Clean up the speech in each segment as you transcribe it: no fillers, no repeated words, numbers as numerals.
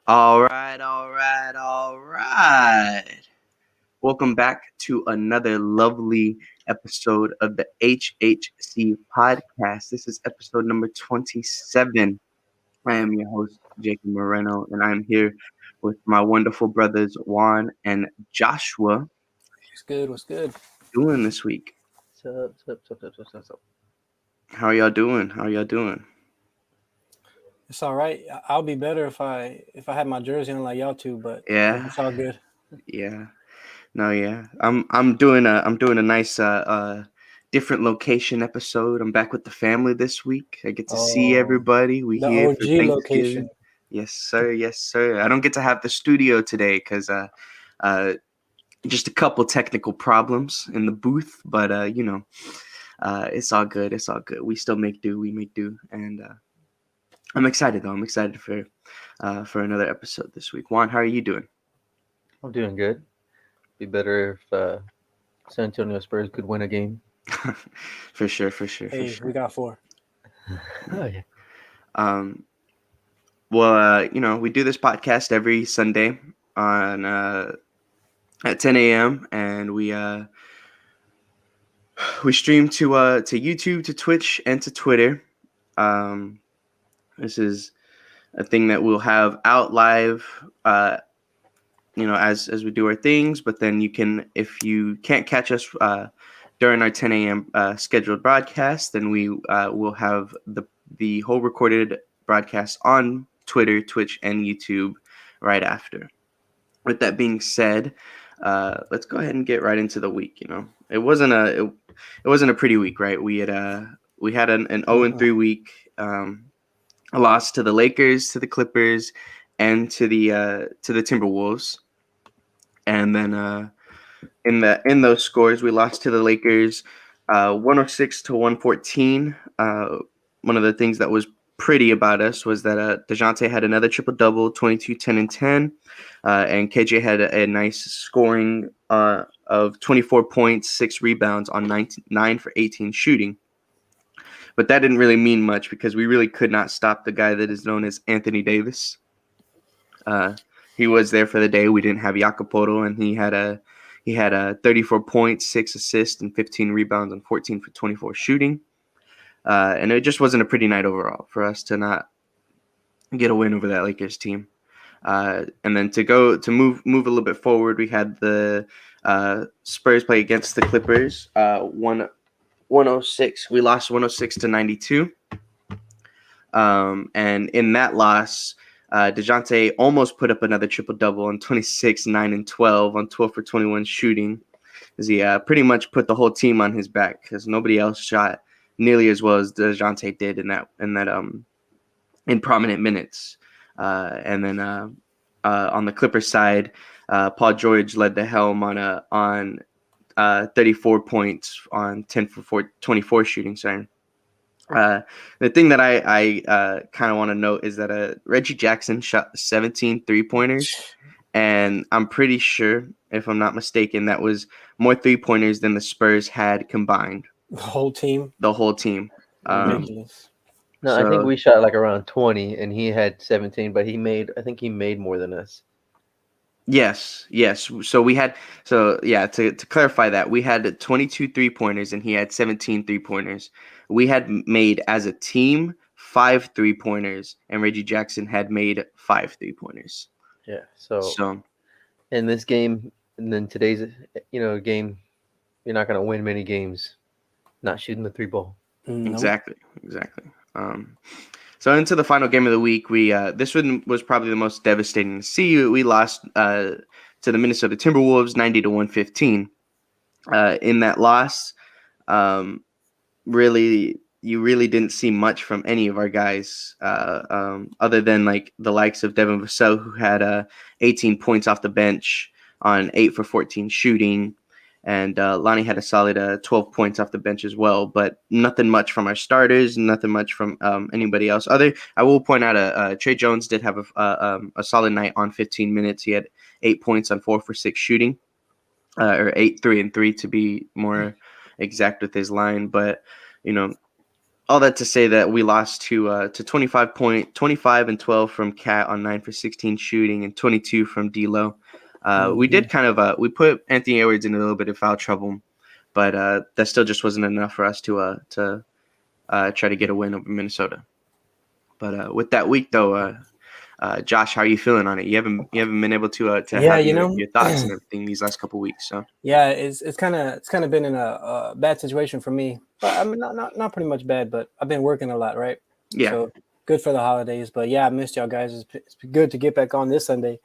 All right, all right, all right. Welcome back to another lovely episode of the HHC podcast. This is episode number 27. I am your host, Jacob Moreno, and I'm here with my wonderful brothers, Juan and Joshua. What's good? What's good? Doing this week? Sup. How y'all doing? How y'all doing? It's all right. I'll be better if I had my jersey on like y'all two, but Yeah, it's all good. yeah. No, yeah. I'm doing a nice different location episode. I'm back with the family this week. I get to see Oh, everybody. We the here for OG Thanksgiving. location. Yes, sir. Yes, sir. I don't get to have the studio today because just a couple technical problems in the booth, but it's all good. It's all good. We still make do. We make do, and I'm excited though. I'm excited for another episode this week. Juan, how are you doing? I'm doing good. Be better if San Antonio Spurs could win a game. For sure. For Hey, sure. we got 4. Oh yeah. We do this podcast every Sunday on at 10 a.m. and we stream to YouTube, to Twitch, and to Twitter. This is a thing that we'll have out live, as we do our things. But then you can, if you can't catch us during our 10 a.m. Scheduled broadcast, then we will have the whole recorded broadcast on Twitter, Twitch, and YouTube right after. With that being said, let's go ahead and get right into the week. It wasn't a pretty week, right? We had an 0-3 week, a loss to the Lakers, to the Clippers, and to the Timberwolves. And then in those scores, we lost to the Lakers 106-114. One of the things that was pretty about us was that DeJounte had another triple-double, 22, 10, and 10. And KJ had a nice scoring of 24 points, 6 rebounds on 9 for 18 shooting. But that didn't really mean much because we really could not stop the guy that is known as Anthony Davis. He was there for the day. We didn't have Jacopoto, and he had 34 points, 6 assists, and 15 rebounds on 14 for 24 shooting. And it just wasn't a pretty night overall for us to not get a win over that Lakers team. And then to move a little bit forward, we had the Spurs play against the Clippers. 106. We lost 106-92. And in that loss, DeJounte almost put up another triple-double on 26, 9, and 12 on 12 for 21 shooting, as he pretty much put the whole team on his back because nobody else shot nearly as well as DeJounte did in prominent minutes. And then on the Clippers side, Paul George led the helm on 34 points on 10 for 24 shooting. Sorry. The thing that I kind of want to note is that Reggie Jackson shot 17 3-pointers, and I'm pretty sure, if I'm not mistaken, that was more 3-pointers than the Spurs had combined. The whole team. Ridiculous. No, I think we shot like around 20, and he had 17, but I think he made more than us. Yes. So to clarify that, we had 22 3-pointers and he had 17 3-pointers. We had made as a team 5 3-pointers, and Reggie Jackson had made 5 3-pointers. Yeah. So in this game, and then today's game, you're not gonna win many games not shooting the 3 ball. Nope. Exactly. So into the final game of the week, this one was probably the most devastating to see. We lost to the Minnesota Timberwolves 90-115. In that loss, you really didn't see much from any of our guys, other than like the likes of Devin Vassell, who had 18 points off the bench on 8 for 14 shooting. And Lonnie had a solid 12 points off the bench as well, but nothing much from our starters, nothing much from anybody else. I will point out Trey Jones did have a solid night on 15 minutes. He had 8 points on 4 for 6 shooting, or 8, 3, and 3 to be more exact with his line. But all that to say that we lost to 25 and 12 from Cat on 9 for 16 shooting and 22 from D'Lo. We did kind of we put Anthony Edwards in a little bit of foul trouble, but that still just wasn't enough for us to try to get a win over Minnesota. But with that week though, Josh, how are you feeling on it? You haven't been able to Yeah, have you know, your thoughts and everything these last couple weeks. So yeah, it's kind of been in a bad situation for me. But I mean, not pretty much bad, but I've been working a lot, right? yeah, So good for the holidays. But yeah, I missed y'all guys. It's good to get back on this Sunday.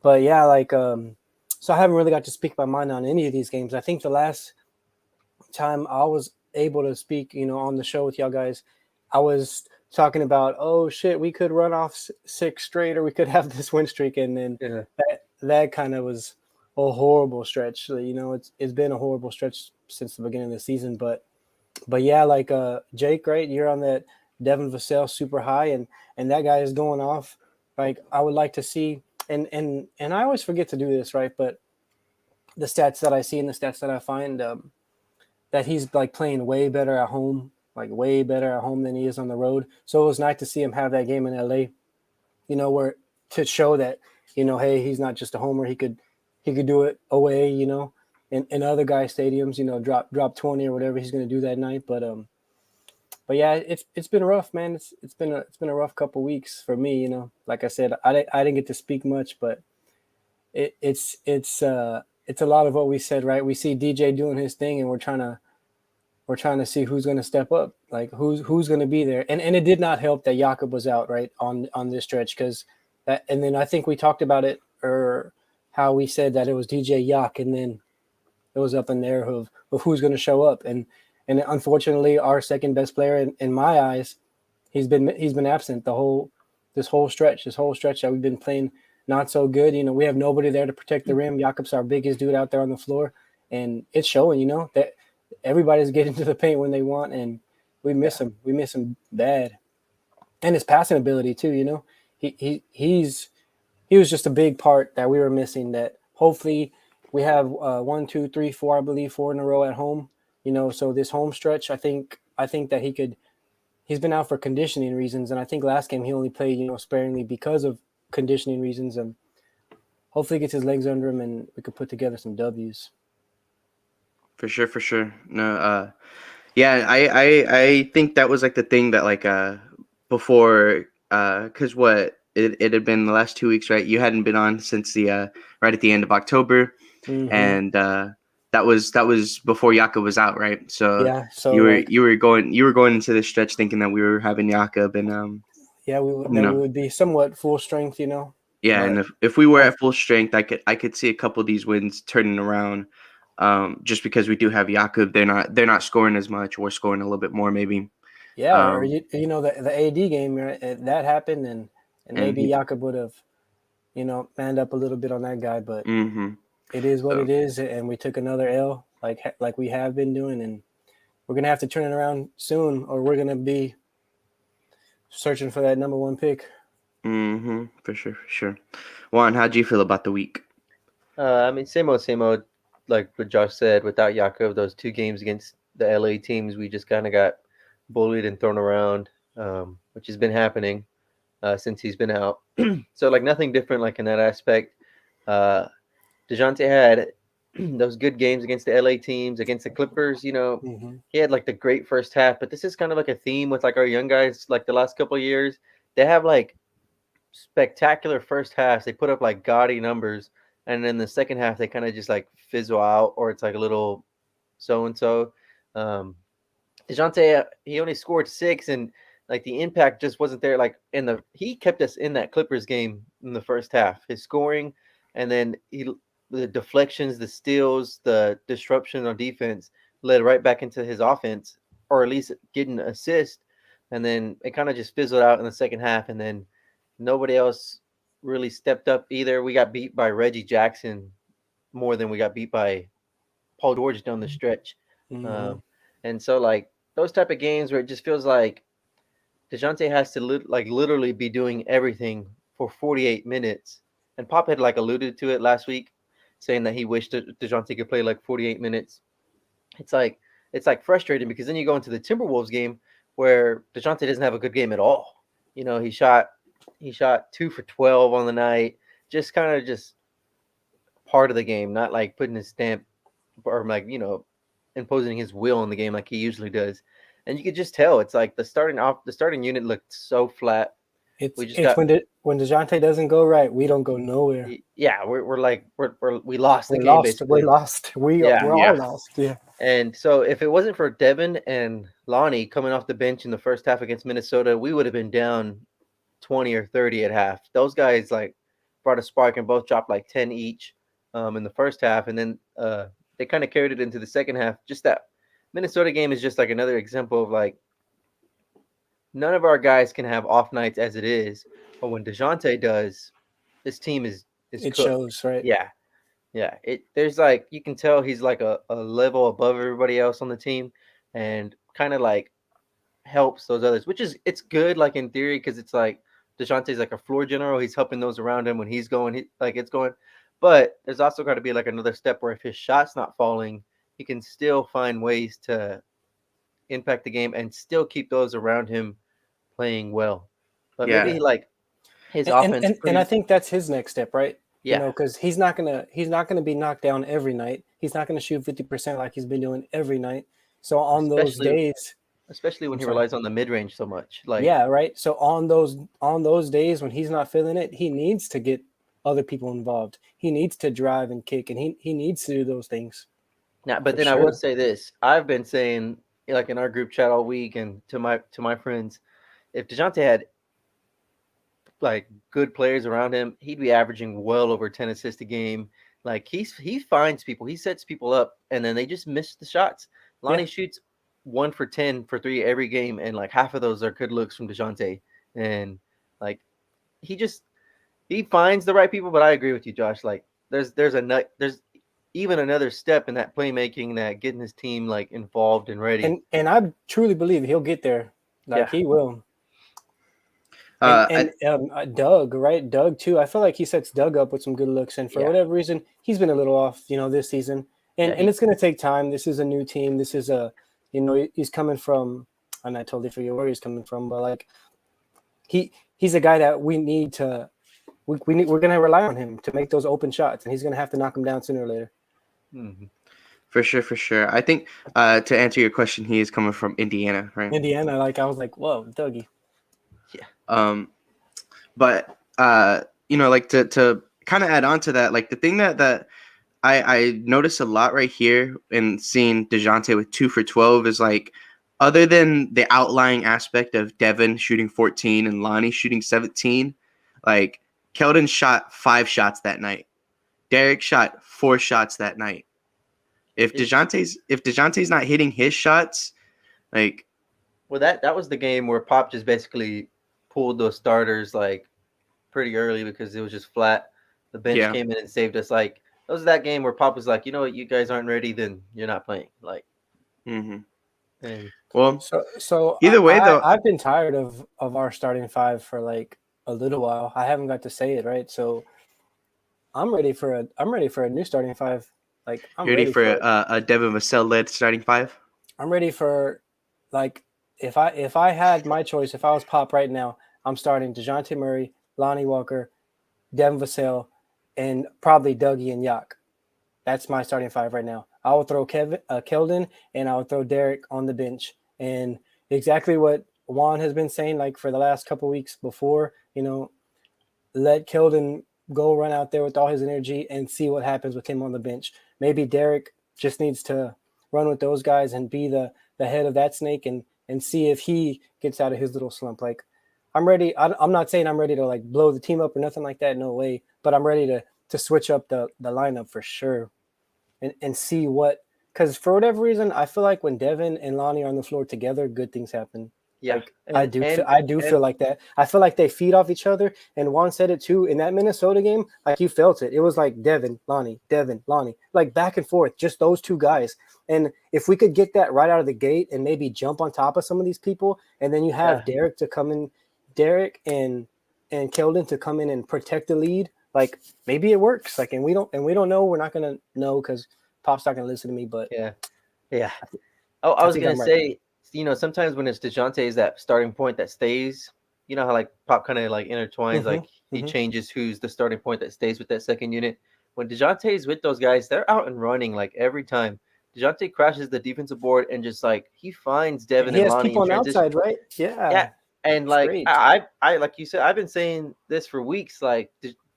But yeah, so I haven't really got to speak my mind on any of these games. I think the last time I was able to speak, on the show with y'all guys, I was talking about, oh shit, we could run off six straight, or we could have this win streak, and then that kind of was a horrible stretch. It's been a horrible stretch since the beginning of the season, but yeah, Jake, right? You're on that Devin Vassell super high, and that guy is going off. Like I would like to see, and I always forget to do this, right? But the stats that I see and the stats that I find, that he's like playing way better at home, like way better at home than he is on the road. So it was nice to see him have that game in LA, where to show that, hey, he's not just a homer. He could do it away, in other guys' stadiums, drop 20 or whatever he's going to do that night. But yeah, it's been rough, man. It's been a rough couple weeks for me, Like I said, I didn't get to speak much, but it's a lot of what we said, right? We see DJ doing his thing, and we're trying to see who's going to step up, like who's going to be there. And it did not help that Jakob was out, right, on this stretch, because that. And then I think we talked about it, or how we said that it was DJ Yak, and then it was up in there of who's going to show up. And unfortunately, our second best player in my eyes, he's been absent this whole stretch that we've been playing not so good. We have nobody there to protect the rim. Jakob's our biggest dude out there on the floor, and it's showing. That everybody's getting to the paint when they want, and we miss him. We miss him bad, and his passing ability too. He was just a big part that we were missing. That hopefully we have 1, 2, 3, 4, I believe 4 in a row at home. So this home stretch, I think that he could. He's been out for conditioning reasons, and I think last game he only played sparingly because of conditioning reasons, and hopefully he gets his legs under him and we could put together some W's. For sure. No, yeah, I think that was like the thing that before, because what it had been the last 2 weeks, right? You hadn't been on since the right at the end of October, and that was before Jakob was out, right? So yeah, so you were going into this stretch thinking that we were having Jakob, and yeah, we would be somewhat full strength, Yeah, but, and if we were at full strength, I could see a couple of these wins turning around. Just because we do have Jakob, they're not scoring as much. We're scoring a little bit more, maybe. Yeah, or the AD game, right, that happened, and maybe Jakob would have, manned up a little bit on that guy, but it is what it is, and we took another L like we have been doing, and we're gonna have to turn it around soon, or we're gonna be searching for that number 1 pick. For sure. Juan, how do you feel about the week? I mean, same old. Like what Josh said, without Jakob, those 2 games against the LA teams, we just kind of got bullied and thrown around, which has been happening since he's been out. So nothing different in that aspect. DeJounte had those good games against the LA teams, against the Clippers. He had the great first half, but this is kind of a theme with our young guys. The last couple of years, they have spectacular first halves. They put up gaudy numbers, and then the second half they kind of just fizzle out, or it's a little so and so. DeJounte, he only scored 6, and the impact just wasn't there. He kept us in that Clippers game in the first half. His scoring, and then the deflections, the steals, the disruption on defense led right back into his offense, or at least getting an assist. And then it kind of just fizzled out in the second half, and then nobody else really stepped up either. We got beat by Reggie Jackson more than we got beat by Paul George down the stretch. And so those type of games where it just feels like DeJounte has to literally be doing everything for 48 minutes. And Pop had alluded to it last week, saying that he wished that DeJounte could play 48 minutes. It's frustrating, because then you go into the Timberwolves game where DeJounte doesn't have a good game at all. You know, he shot 2 for 12 on the night, just kind of just part of the game, not like putting his stamp or like, imposing his will on the game like he usually does. And you could just tell it's like the starting unit looked so flat. We just It's got when DeJounte doesn't go right, we don't go nowhere. yeah, we're like we lost the We're game lost. We're basically. lost. Yeah. We're all lost. Yeah. And so if it wasn't for Devin and Lonnie coming off the bench in the first half against Minnesota, we would have been down 20 or 30 at half. Those guys like brought a spark and both dropped like 10 each in the first half. And then they kind of carried it into the second half. Just that Minnesota game is just like another example of like none of our guys can have off nights as it is. But when DeJounte does, this team is It cooked. shows, right? Yeah. Yeah, there's like you can tell he's like a level above everybody else on the team, and kind of like helps those others, which is it's good like in theory because it's like DeJounte's like a floor general. He's helping those around him when he's going, it's going. But there's also got to be like another step where if his shot's not falling, he can still find ways to impact the game and still keep those around him playing well. But Yeah. maybe like his And offense, and I think that's his next step, right? yeah, You know, because he's not gonna be knocked down every night. He's not gonna shoot 50% like he's been doing every night. So on those especially days, especially when I'm he sorry. relies on the mid range so much. Like Yeah, right. So on those days when he's not feeling it, he needs to get other people involved. He needs to drive and kick, and he needs to do those things. now, but For then I will sure. say this: I've been saying, like in our group chat all week, and to my friends, if Dejounte had like good players around him, he'd be averaging well over 10 assists a game. Like he finds people, he sets people up, and then they just miss the shots. Lonnie Yeah. shoots 1 for 10 for three every game, and like half of those are good looks from Dejounte. And like he just he finds the right people. But I agree with you, Josh. Like there's even another step in that playmaking, that getting his team like involved and ready. And I truly believe he'll get there. Like Yeah. he will. Uh, Doug, right? Doug too. I feel like he sets Doug up with some good looks, and for Yeah. whatever reason, he's been a little off, this season. And Yeah, and it's gonna take time. This is a new team. This is he's coming from, and I totally forget where he's coming from, but like he's a guy that we need to. We're gonna rely on him to make those open shots, and he's gonna have to knock them down sooner or later. Mhm. for sure. I think to answer your question, he is coming from Indiana, right? Indiana, like I was like, whoa, Dougie. But like to kind of add on to that, like the thing that I noticed a lot right here in seeing DeJounte with 2 for 12 is like, other than the outlying aspect of Devin shooting 14 and Lonnie shooting 17, like Keldon shot 5 shots that night. Derek shot 4 shots that night. If DeJounte's not hitting his shots, like, Well, that was the game where Pop just basically pulled those starters like pretty early because it was just flat. The bench Yeah. came in and saved us. Like that was that game where Pop was like, you know what, you guys aren't ready, then you're not playing. Like, and well, So either way, though, I've been tired of our starting five for like a little while. I haven't got to say it, right? So I'm ready for a new starting five. Like I'm you're ready for it. a Devin Vassell led starting 5. I'm ready for, like, if I had my choice, if I was Pop right now, I'm starting DeJounte Murray, Lonnie Walker, Devin Vassell, and probably Dougie and Yak. That's my starting 5 right now. I will throw Keldon, and I will throw Derek on the bench. And exactly what Juan has been saying, like for the last couple weeks before, let Keldon go run out there with all his energy and see what happens with him on the bench. Maybe Derek just needs to run with those guys and be the head of that snake and see if he gets out of his little slump. Like, I'm ready. I'm not saying I'm ready to like blow the team up or nothing like that. No way. But I'm ready to switch up the lineup for sure and see what, because for whatever reason, I feel like when Devin and Lonnie are on the floor together, good things happen. yeah, Like, I do feel like that. I feel like they feed off each other. And Juan said it too in that Minnesota game. Like, you felt it. It was like Devin, Lonnie, like back and forth, just those two guys. And if we could get that right out of the gate and maybe jump on top of some of these people, and then you have Derek to come in, Derek and Keldon to come in and protect the lead, like maybe it works. Like, and we don't know. We're not gonna know because Pop's not gonna listen to me. But yeah. Oh, I was gonna say sometimes when it's DeJounte is that starting point that stays. You know how like Pop kind of like intertwines, like he changes who's the starting point that stays with that second unit. When DeJounte is with those guys, they're out and running like every time. DeJounte crashes the defensive board and just like he finds Devin He and has Lonnie people in on the transition. outside, right? Yeah, Yeah, and it's like great. I like you said, I've been saying this for weeks. Like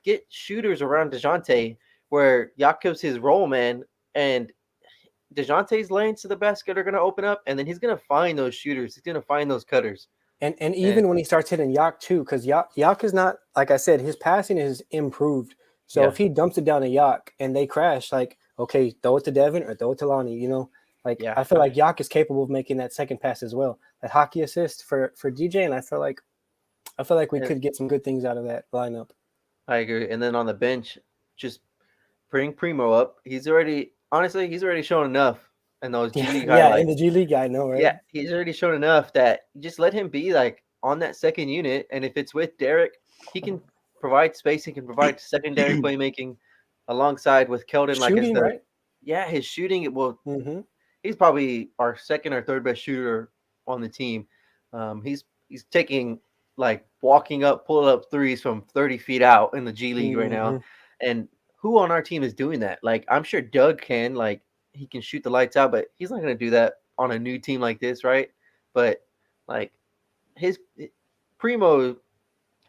get shooters around DeJounte where Jakob's his role man, and DeJounte's lanes to the basket are going to open up, and then he's going to find those shooters. He's going to find those cutters. And even when he starts hitting Yak too, because Yak is not, like I said, his passing is improved. So if he dumps it down to Yak and they crash, like, okay, throw it to Devin or throw it to Lonnie, Like I feel like Yak is capable of making that second pass as well. That hockey assist for DJ, and I feel like we could get some good things out of that lineup. I agree. And then on the bench, just bring Primo up. He's already shown enough in those G League highlights. In the G League, I know, right? Yeah, he's already shown enough that just let him be like on that second unit, and if it's with Derek, he can provide space. He can provide secondary playmaking alongside with Keldon. Shooting, right? Yeah, his shooting. Well, he's probably our second or third best shooter on the team. He's taking like walking up, pulling up threes from 30 feet out in the G League right now, and who on our team is doing that? Like I'm sure Doug can. Like he can shoot the lights out, but he's not going to do that on a new team like this, right? But like his Primo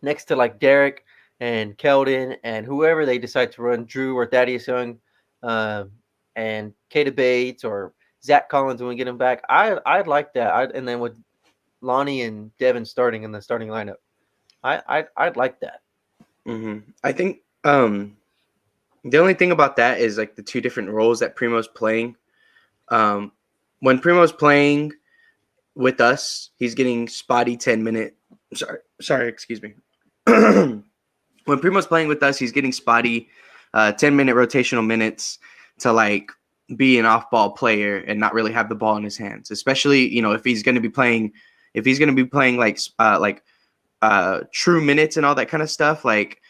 next to like Derek and Keldon and whoever they decide to run, Drew or Thaddeus Young, and Kata Bates or Zach Collins when we get him back. I'd like that. And then with Lonnie and Devin starting in the starting lineup, I'd like that. I think the only thing about that is like the two different roles that Primo's playing. When Primo's playing with us, he's getting spotty 10-minute. Sorry, excuse me. When Primo's playing with us, he's getting spotty 10-minute rotational minutes to like be an off-ball player and not really have the ball in his hands. Especially, if he's going to be playing like true minutes and all that kind of stuff, like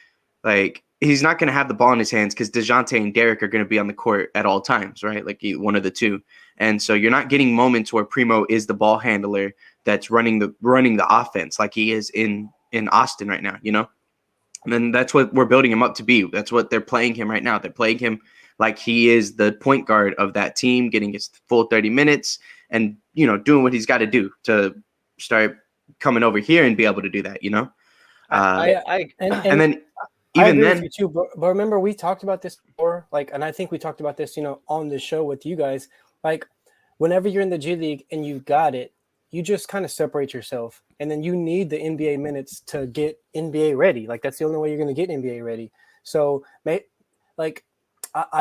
he's not going to have the ball in his hands because DeJounte and Derek are going to be on the court at all times, right? Like one of the two. And so you're not getting moments where Primo is the ball handler that's running the offense like he is in Austin right now, And then that's what we're building him up to be. That's what they're playing him right now. They're playing him like he is the point guard of that team, getting his full 30 minutes and, doing what he's got to do to start coming over here and be able to do that, and then even then, with you too, but remember we talked about this before, and I think we talked about this, on the show with you guys. Like, whenever you're in the G League and you got it, you just kind of separate yourself, and then you need the NBA minutes to get NBA ready. Like that's the only way you're going to get NBA ready. So, I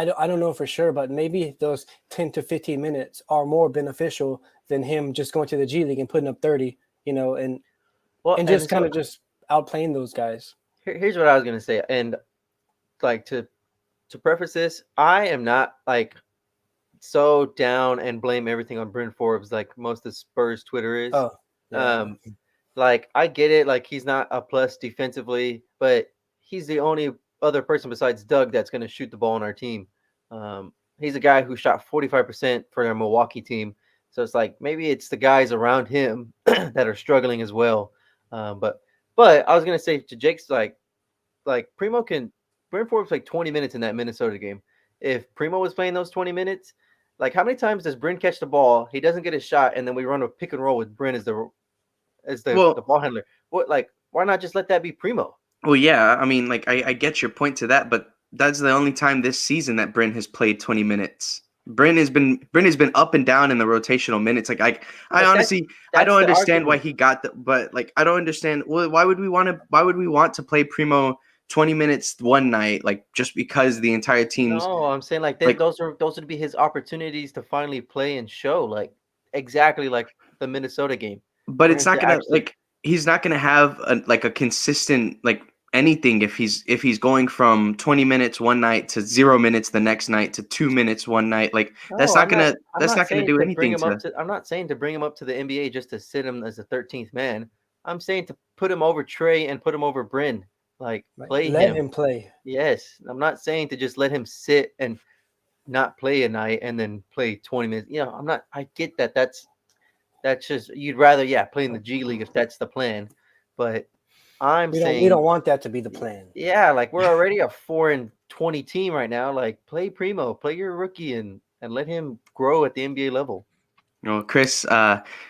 don't know for sure, but maybe those 10 to 15 minutes are more beneficial than him just going to the G League and putting up 30, and just kind of just outplaying those guys. Here's what I was going to say. And like to preface this, I am not like so down and blame everything on Bryn Forbes like most of Spurs Twitter is. Oh, yeah. Like I get it. Like he's not a plus defensively, but he's the only other person besides Doug that's going to shoot the ball on our team. He's a guy who shot 45% for their Milwaukee team. So it's like maybe it's the guys around him that are struggling as well. But I was gonna say to Jake's like Bryn Forbes like 20 minutes in that Minnesota game. If Primo was playing those 20 minutes, like how many times does Bryn catch the ball? He doesn't get a shot, and then we run a pick and roll with Bryn as the ball handler. Why not just let that be Primo? Well, yeah, I mean, like I get your point to that, but that's the only time this season that Bryn has played 20 minutes. Bryn has been up and down in the rotational minutes. Like I honestly I don't understand why he got but like I don't understand why would we want to play Primo 20 minutes one night, like just because the entire team's. No, I'm saying those would be his opportunities to finally play and show like exactly like the Minnesota game. But it's not gonna he's not gonna have a consistent anything if he's going from 20 minutes one night to 0 minutes the next night to 2 minutes one night. That's not gonna do anything. I'm not saying to bring him up to the NBA just to sit him as the 13th man. I'm saying to put him over Trey and put him over Bryn. Let him play. Yes, I'm not saying to just let him sit and not play a night and then play 20 minutes. I'm not. I get that. That's That's just you'd rather play in the G League if that's the plan. But I'm We saying don't want that to be the plan. yeah, like we're already a 4-20 team right now. Like play Primo, play your rookie and let him grow at the NBA level. Chris,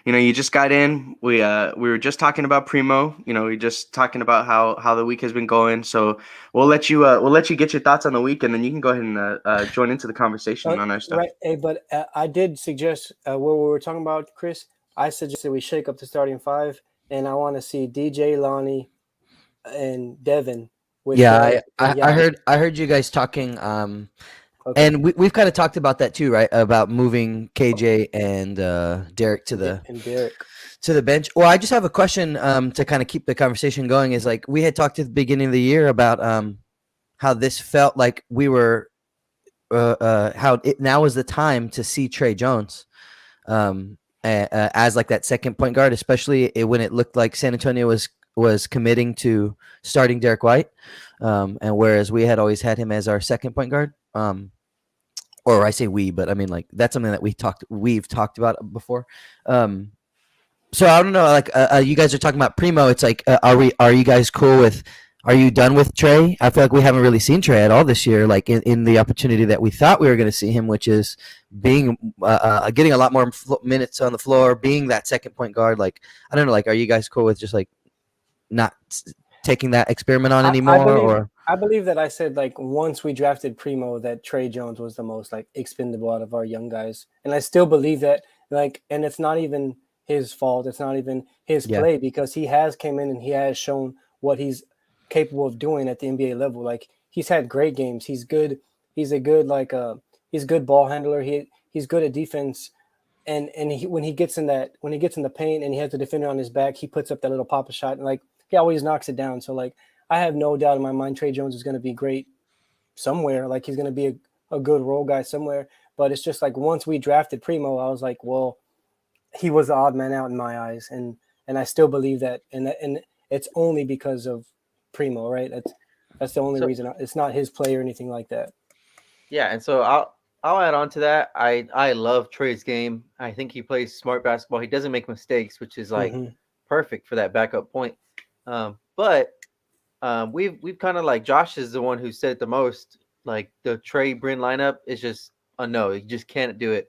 you just got in. We were just talking about Primo. We just talking about how the week has been going. So we'll let you get your thoughts on the week, and then you can go ahead and join into the conversation on our stuff. Right, hey, but I did suggest what we were talking about, Chris. I suggested we shake up the starting five, and I want to see DJ, Lonnie, and Devin. With Yeah, Yao. I heard you guys talking. Okay. And we've kind of talked about that too, right? About moving KJ and Derek to the bench. Well, I just have a question to kind of keep the conversation going. Is like we had talked at the beginning of the year about how this felt like we were now is the time to see Trey Jones as like that second point guard, especially when it looked like San Antonio was committing to starting Derek White, and whereas we had always had him as our second point guard. Or I say we, but I mean like that's something that we've talked about before. So I don't know, like you guys are talking about Primo. It's like, are you guys cool with? Are you done with Trey? I feel like we haven't really seen Trey at all this year. Like in the opportunity that we thought we were going to see him, which is being getting a lot more minutes on the floor, being that second point guard. Like I don't know, like are you guys cool with just like not taking that experiment on anymore? I believe that I said like once we drafted Primo that Trey Jones was the most like expendable out of our young guys, and I still believe that. Like, and it's not even his fault. It's not even his play because he has came in and he has shown what he's capable of doing at the NBA level. Like he's had great games. He's good. He's a good he's a good ball handler. He's good at defense. And when he gets in the paint and he has the defender on his back, he puts up that little pop-up shot and like he always knocks it down. So like I have no doubt in my mind Trey Jones is going to be great somewhere. Like he's going to be a good role guy somewhere. But it's just like once we drafted Primo, I was like, well, he was the odd man out in my eyes, and I still believe that. And it's only because of Primo, right? That's the only reason. It's not his play or anything like that. Yeah, and so I'll add on to that. I love Trey's game. I think he plays smart basketball. He doesn't make mistakes, which is like perfect for that backup point. But we've kind of like Josh is the one who said it the most. Like the Trey Bryn lineup is just a no. You just can't do it.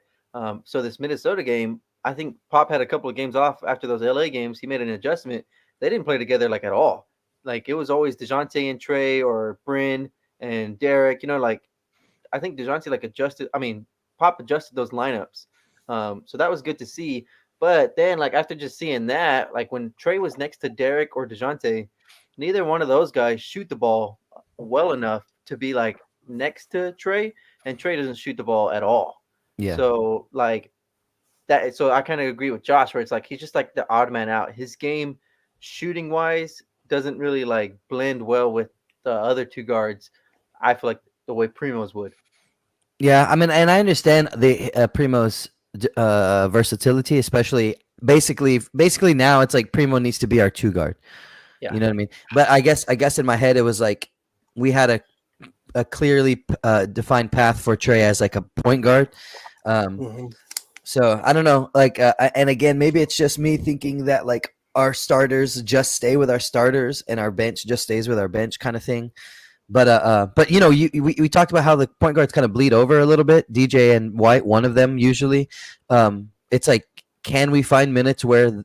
So this Minnesota game, I think Pop had a couple of games off after those LA games. He made an adjustment. They didn't play together like at all. Like it was always DeJounte and Trey or Bryn and Derek. Like I think DeJounte Pop adjusted those lineups. So that was good to see. But then like after just seeing that, like when Trey was next to Derek or DeJounte, neither one of those guys shoot the ball well enough to be like next to Trey, and Trey doesn't shoot the ball at all. Yeah. So like that. So I kind of agree with Josh, where it's like he's just like the odd man out. His game, shooting wise, doesn't really like blend well with the other two guards. I feel like the way Primo's would. Yeah, I mean, and I understand the Primo's versatility, especially basically now it's like Primo needs to be our two guard. Yeah. You know what I mean? But I guess in my head it was like we had a clearly defined path for Trey as like a point guard. So I don't know, like, and again, maybe it's just me thinking that like our starters just stay with our starters and our bench just stays with our bench kind of thing. But we talked about how the point guards kind of bleed over a little bit. DJ and White, one of them usually. It's like, can we find minutes where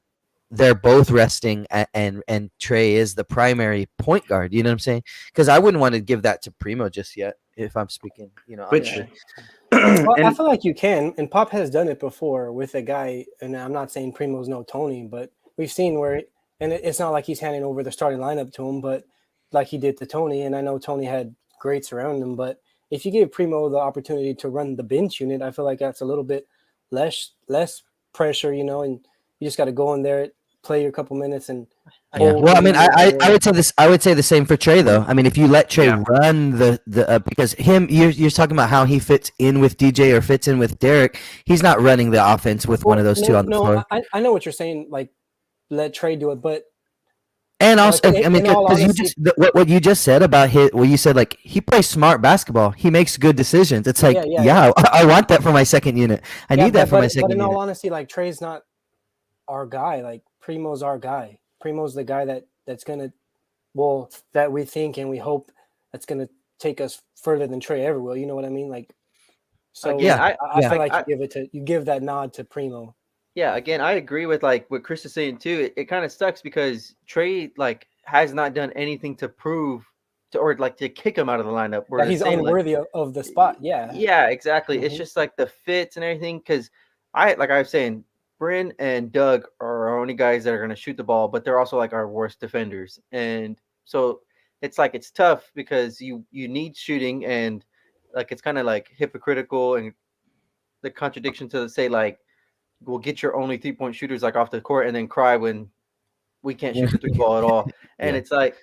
they're both resting and Trey is the primary point guard? You know what I'm saying? Because I wouldn't want to give that to Primo just yet. If I'm speaking, Well, I feel like you can, and Pop has done it before with a guy. And I'm not saying Primo's no Tony, but we've seen where, and it's not like he's handing over the starting lineup to him, but like he did to Tony. And I know Tony had greats around him, but if you give Primo the opportunity to run the bench unit, I feel like that's a little bit less pressure, and you just got to go in there, play your couple minutes, and. Yeah. Well, I mean, I would say this. I would say the same for Trey, though. I mean, if you let Trey run the because you're talking about how he fits in with DJ or fits in with Derek. He's not running the offense with one of those two on the floor. I know what you're saying. Like, let Trey do it, but and also, I mean, because what you just said about you said like he plays smart basketball. He makes good decisions. It's like, I want that for my second unit. I need that for my second unit. But in all honesty, like Trey's not. our guy. Like Primo's our guy. Primo's the guy that's gonna, well, that we think and we hope that's gonna take us further than Trey ever will. You know what I mean? Like, so Again, Yeah, I yeah. feel like I you give that nod to Primo. yeah, again, I agree with like what Chris is saying too. It kind of sucks because Trey like has not done anything to prove to or like to kick him out of the lineup. We're That just he's saying like unworthy of the spot. Yeah. yeah, exactly. It's Mhm. just like the fits and everything. Because I was saying, Bryn and Doug are our only guys that are gonna shoot the ball, but they're also like our worst defenders. And so it's like it's tough because you need shooting and like it's kind of like hypocritical and the contradiction to say like we'll get your only 3-point shooters like off the court and then cry when we can't shoot the three ball at all. And Yeah. it's like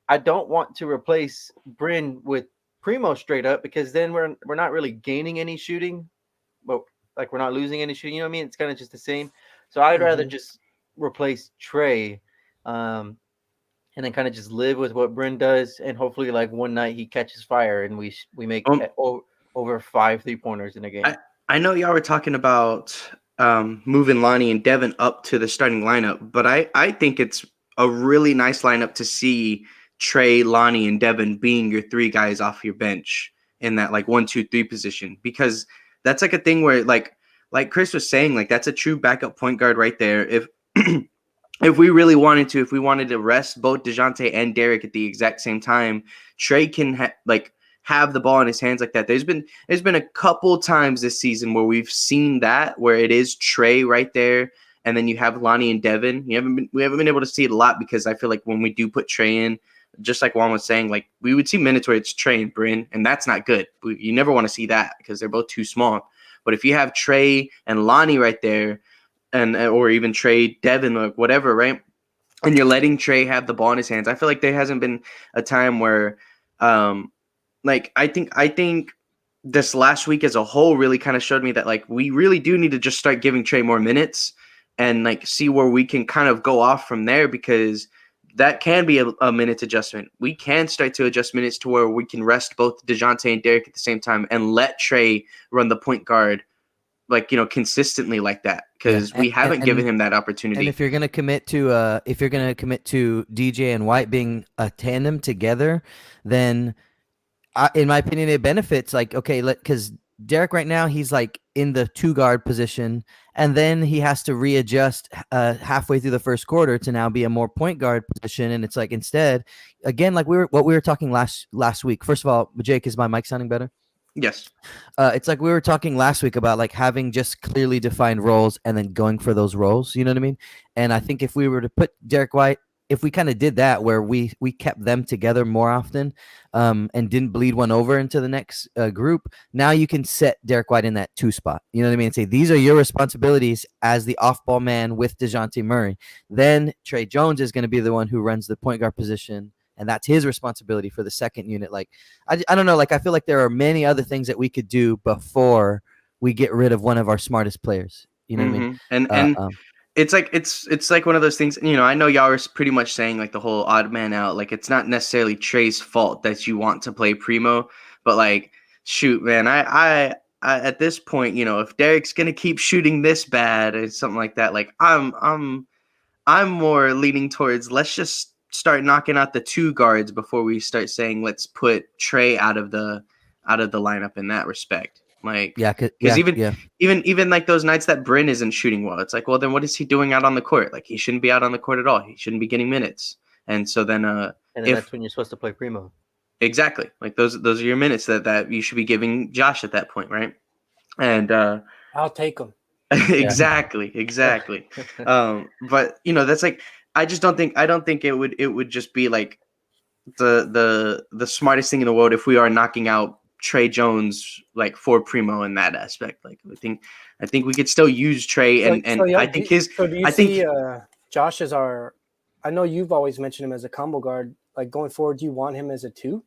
I don't want to replace Bryn with Primo straight up because then we're not really gaining any shooting, but like we're not losing any shooting. You know what I mean? It's kind of just the same. So I'd rather Mhm. just replace Trey, and then kind of just live with what Bryn does, and hopefully like one night he catches fire and we make over 5 3-pointers in a game. I know y'all were talking about moving Lonnie and Devin up to the starting lineup, but I think it's a really nice lineup to see Trey, Lonnie, and Devin being your 3 guys off your bench in that like 1-2-3 position, because that's like a thing where like Chris was saying, like that's a true backup point guard right there. If if we really wanted to, if we wanted to rest both DeJounte and Derek at the exact same time, Trey can have the ball in his hands like that. There's been a couple times this season where we've seen that, where it is Trey right there, and then you have Lonnie and Devin. We haven't been able to see it a lot because I feel like when we do put Trey in, just like Juan was saying, like we would see minutes where it's Trey and Bryn, and that's not good. You never want to see that because they're both too small. But if you have Trey and Lonnie right there, and or even Trey, Devin, like whatever, right? And you're letting Trey have the ball in his hands. I feel like there hasn't been a time where, like I think this last week as a whole really kind of showed me that like we really do need to just start giving Trey more minutes and like see where we can kind of go off from there, because that can be a minutes adjustment. We can start to adjust minutes to where we can rest both DeJounte and Derek at the same time and let Trey run the point guard like, consistently like that, because we haven't given him that opportunity. And if you're gonna commit to DJ and White being a tandem together, then in my opinion, it benefits. Like, okay, because Derek right now he's like in the 2-guard position, and then he has to readjust halfway through the first quarter to now be a more point guard position. And it's like instead, again, like we were talking last week. First of all, Jake, is my mic sounding better? Yes. It's like we were talking last week about like having just clearly defined roles and then going for those roles. You know what I mean? And I think if we were to put Derek White, if we kind of did that where we kept them together more often, and didn't bleed one over into the next group, now you can set Derek White in that 2 spot. You know what I mean? And say these are your responsibilities as the off-ball man with DeJounte Murray. Then Trey Jones is going to be the one who runs the point guard position, and that's his responsibility for the second unit. Like, I don't know. Like, I feel like there are many other things that we could do before we get rid of one of our smartest players. You know what I mean? And it's like one of those things. I know y'all are pretty much saying like the whole odd man out. Like, it's not necessarily Trey's fault that you want to play Primo, but like, shoot, man, I at this point, if Derek's gonna keep shooting this bad or something like that, like I'm more leaning towards let's just start knocking out the 2 guards before we start saying let's put Trey out of the lineup in that respect. Like, because even like those nights that Bryn isn't shooting well, it's like, well, then what is he doing out on the court? Like, he shouldn't be out on the court at all. He shouldn't be getting minutes. And so then that's when you're supposed to play Primo. Exactly. Like those are your minutes that you should be giving Josh at that point, right? And I'll take him. exactly. But that's like, I don't think it would just be like the smartest thing in the world if we are knocking out Trey Jones like for Primo in that aspect. Like, I think we could still use Trey, I think his. So do you see Josh as our? I know you've always mentioned him as a combo guard. Like going forward, do you want him as a 2?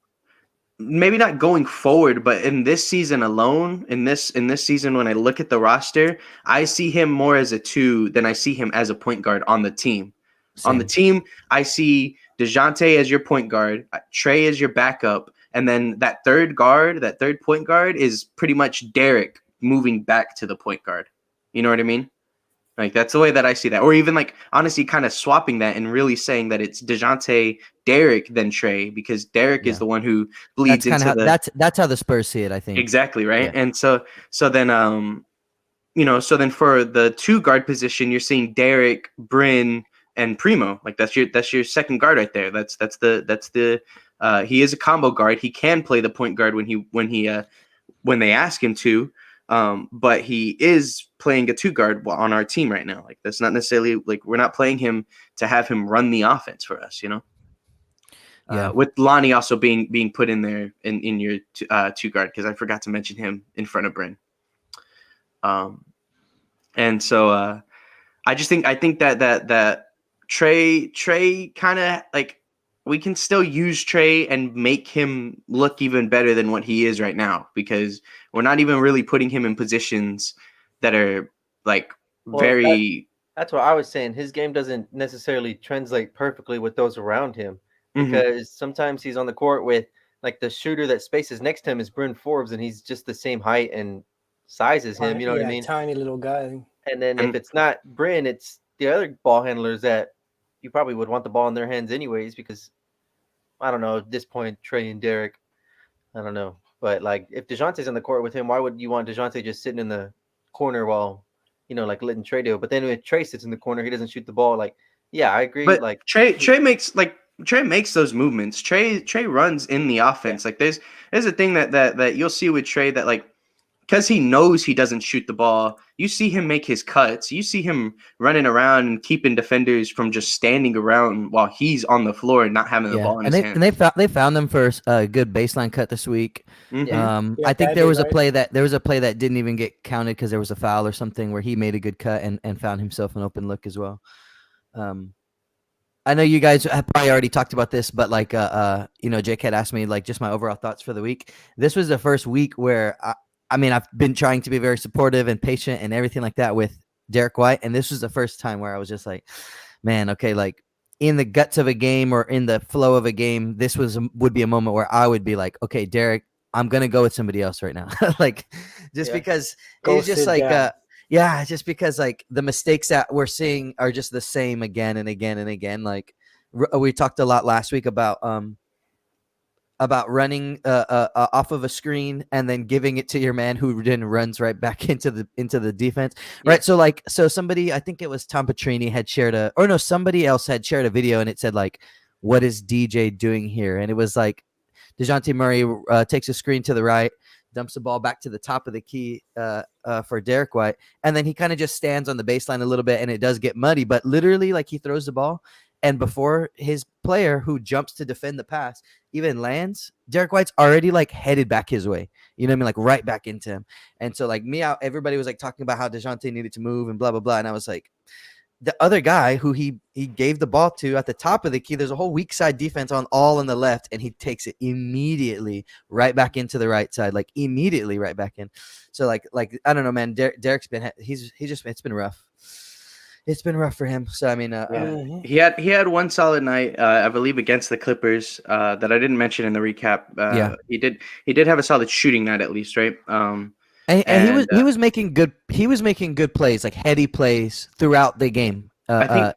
Maybe not going forward, but in this season alone, in this season, when I look at the roster, I see him more as a 2 than I see him as a point guard on the team. Same. On the team, I see DeJounte as your point guard, Trey as your backup, and then that third point guard is pretty much Derek moving back to the point guard. You know what I mean? Like that's the way that I see that, or even like honestly, kind of swapping that and really saying that it's DeJounte, Derek, then Trey, because Derek is Yeah. the one who That's bleeds kind of into how the that's how the Spurs see it, I think. exactly right. Yeah. And so then so then for the two guard position, you're seeing Derek, Bryn, and Primo. Like that's your second guard right there. That's the he is a combo guard. He can play the point guard when they ask him to. But he is playing a two guard on our team right now. Like that's not necessarily like we're not playing him to have him run the offense for us, you know. Yeah. With Lonnie also being put in there in your two guard, because I forgot to mention him in front of Bryn. And so I think that Trey kind of like we can still use Trey and make him look even better than what he is right now, because we're not even really putting him in positions that are like Well, very. That's what I was saying. His game doesn't necessarily translate perfectly with those around him, Mhm. because sometimes he's on the court with like the shooter that spaces next to him is Bryn Forbes, and he's just the same height and size as him. You know what I mean? Tiny little guy. And then And- if it's not Bryn, it's the other ball handlers that you probably would want the ball in their hands anyways, because I don't know, at this point, Trey and Derek, I don't know. But like if DeJounte's on the court with him, why would you want DeJounte just sitting in the corner while, like letting Trey do it? But then when Trey sits in the corner, he doesn't shoot the ball. Like, yeah, I agree. But Like Trey makes those movements. Trey runs in the offense. Like there's a thing that you'll see with Trey that like, because he knows he doesn't shoot the ball, you see him make his cuts. You see him running around and keeping defenders from just standing around while he's on the floor and not having the ball in his hand. And they found them for a good baseline cut this week. Mhm. I think Gabi, there was right? a play that didn't even get counted because there was a foul or something where he made a good cut and found himself an open look as well. I know you guys have probably already talked about this, but like Jake had asked me like just my overall thoughts for the week. This was the first week where I've been trying to be very supportive and patient and everything like that with Derek White, and this was the first time where I was just like, man, okay, like in the guts of a game or in the flow of a game, this would be a moment where I would be like, okay, Derek, I'm gonna go with somebody else right now, like just because Go it's just sit like down. just because like the mistakes that we're seeing are just the same again and again and again. Like we talked a lot last week about running off of a screen and then giving it to your man who then runs right back into the defense. Yeah. Right. So somebody, I think it was Tom Petrini had shared somebody else had shared a video and it said like, what is DJ doing here? And it was like DeJounte Murray takes a screen to the right, dumps the ball back to the top of the key for Derek White. And then he kind of just stands on the baseline a little bit and it does get muddy, but literally like he throws the ball. And before his player who jumps to defend the pass even lands, Derek White's already like headed back his way. You know what I mean? Like right back into him. And so like everybody was like talking about how DeJounte needed to move and blah, blah, blah. And I was like, the other guy who he gave the ball to at the top of the key, there's a whole weak side defense on the left, and he takes it immediately right back into the right side, like immediately right back in. So like I don't know, man. Derek's been it's been rough. It's been rough for him. So I mean, He had one solid night, I believe, against the Clippers that I didn't mention in the recap. He did have a solid shooting night at least, right? And he was making good plays, like heady plays throughout the game. I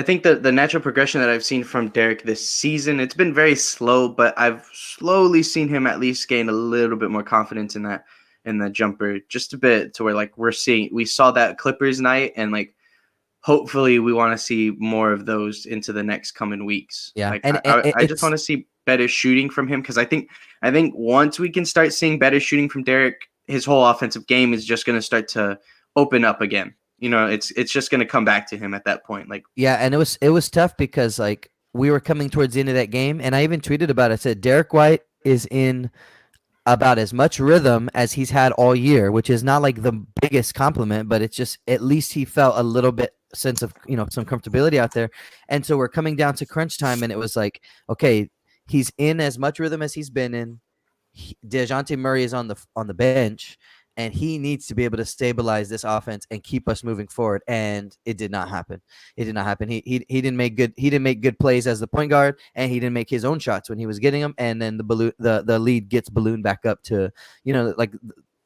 think the natural progression that I've seen from Derek this season, it's been very slow, but I've slowly seen him at least gain a little bit more confidence in that jumper, just a bit, to where like we saw that Clippers night, and like hopefully we want to see more of those into the next coming weeks. Yeah, like and I just want to see better shooting from him, because I think once we can start seeing better shooting from Derek, his whole offensive game is just going to start to open up again. It's just going to come back to him at that point. Like, yeah, and it was tough because like we were coming towards the end of that game, and I even tweeted about it. I said Derek White is in about as much rhythm as he's had all year, which is not like the biggest compliment, but it's just at least he felt a little bit sense of some comfortability out there. And so we're coming down to crunch time, and it was like, okay, he's in as much rhythm as he's been in. DeJounte Murray is on the bench, and he needs to be able to stabilize this offense and keep us moving forward. And it did not happen. He didn't make good plays as the point guard, and he didn't make his own shots when he was getting them. And then the lead gets ballooned back up to like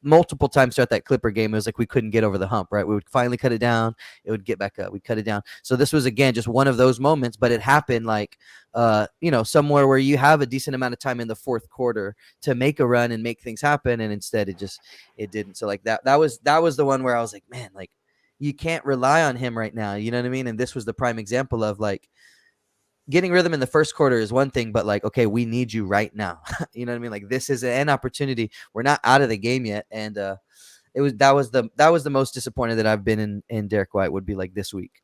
multiple times throughout that Clipper game, it was like we couldn't get over the hump, right? We would finally cut it down, it would get back up, we'd cut it down. So this was again just one of those moments, but it happened like somewhere where you have a decent amount of time in the fourth quarter to make a run and make things happen, and instead it didn't. So like that was the one where I was like, man, like you can't rely on him right now, you know what I mean? And this was the prime example of like getting rhythm in the first quarter is one thing, but like, okay, we need you right now. You know what I mean? Like this is an opportunity. We're not out of the game yet. And that was the most disappointed that I've been in Derek White would be like this week.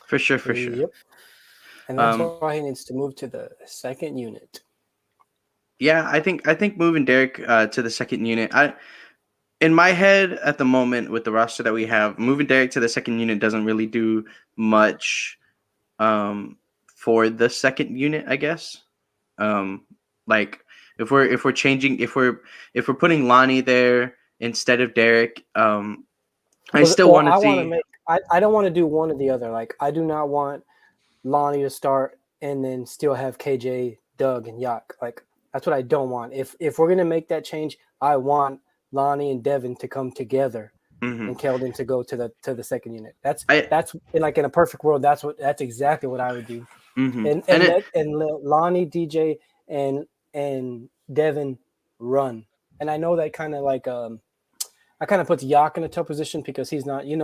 For sure. Yep. And that's why he needs to move to the second unit. Yeah, I think moving Derek to the second unit, in my head at the moment with the roster that we have, moving Derek to the second unit doesn't really do much for the second unit, I guess. Like if we're putting Lonnie there instead of Derek, I still want to see. I don't want to do one or the other. Like I do not want Lonnie to start and then still have KJ, Doug, and Yak. Like that's what I don't want. If we're gonna make that change, I want Lonnie and Devin to come together. Mm-hmm. And Keldon to go to the second unit. That's like in a perfect world. That's exactly what I would do. Mm-hmm. And let Lonnie, DJ, and Devin run. And I know that kind of like I kind of puts Yak in a tough position because he's not like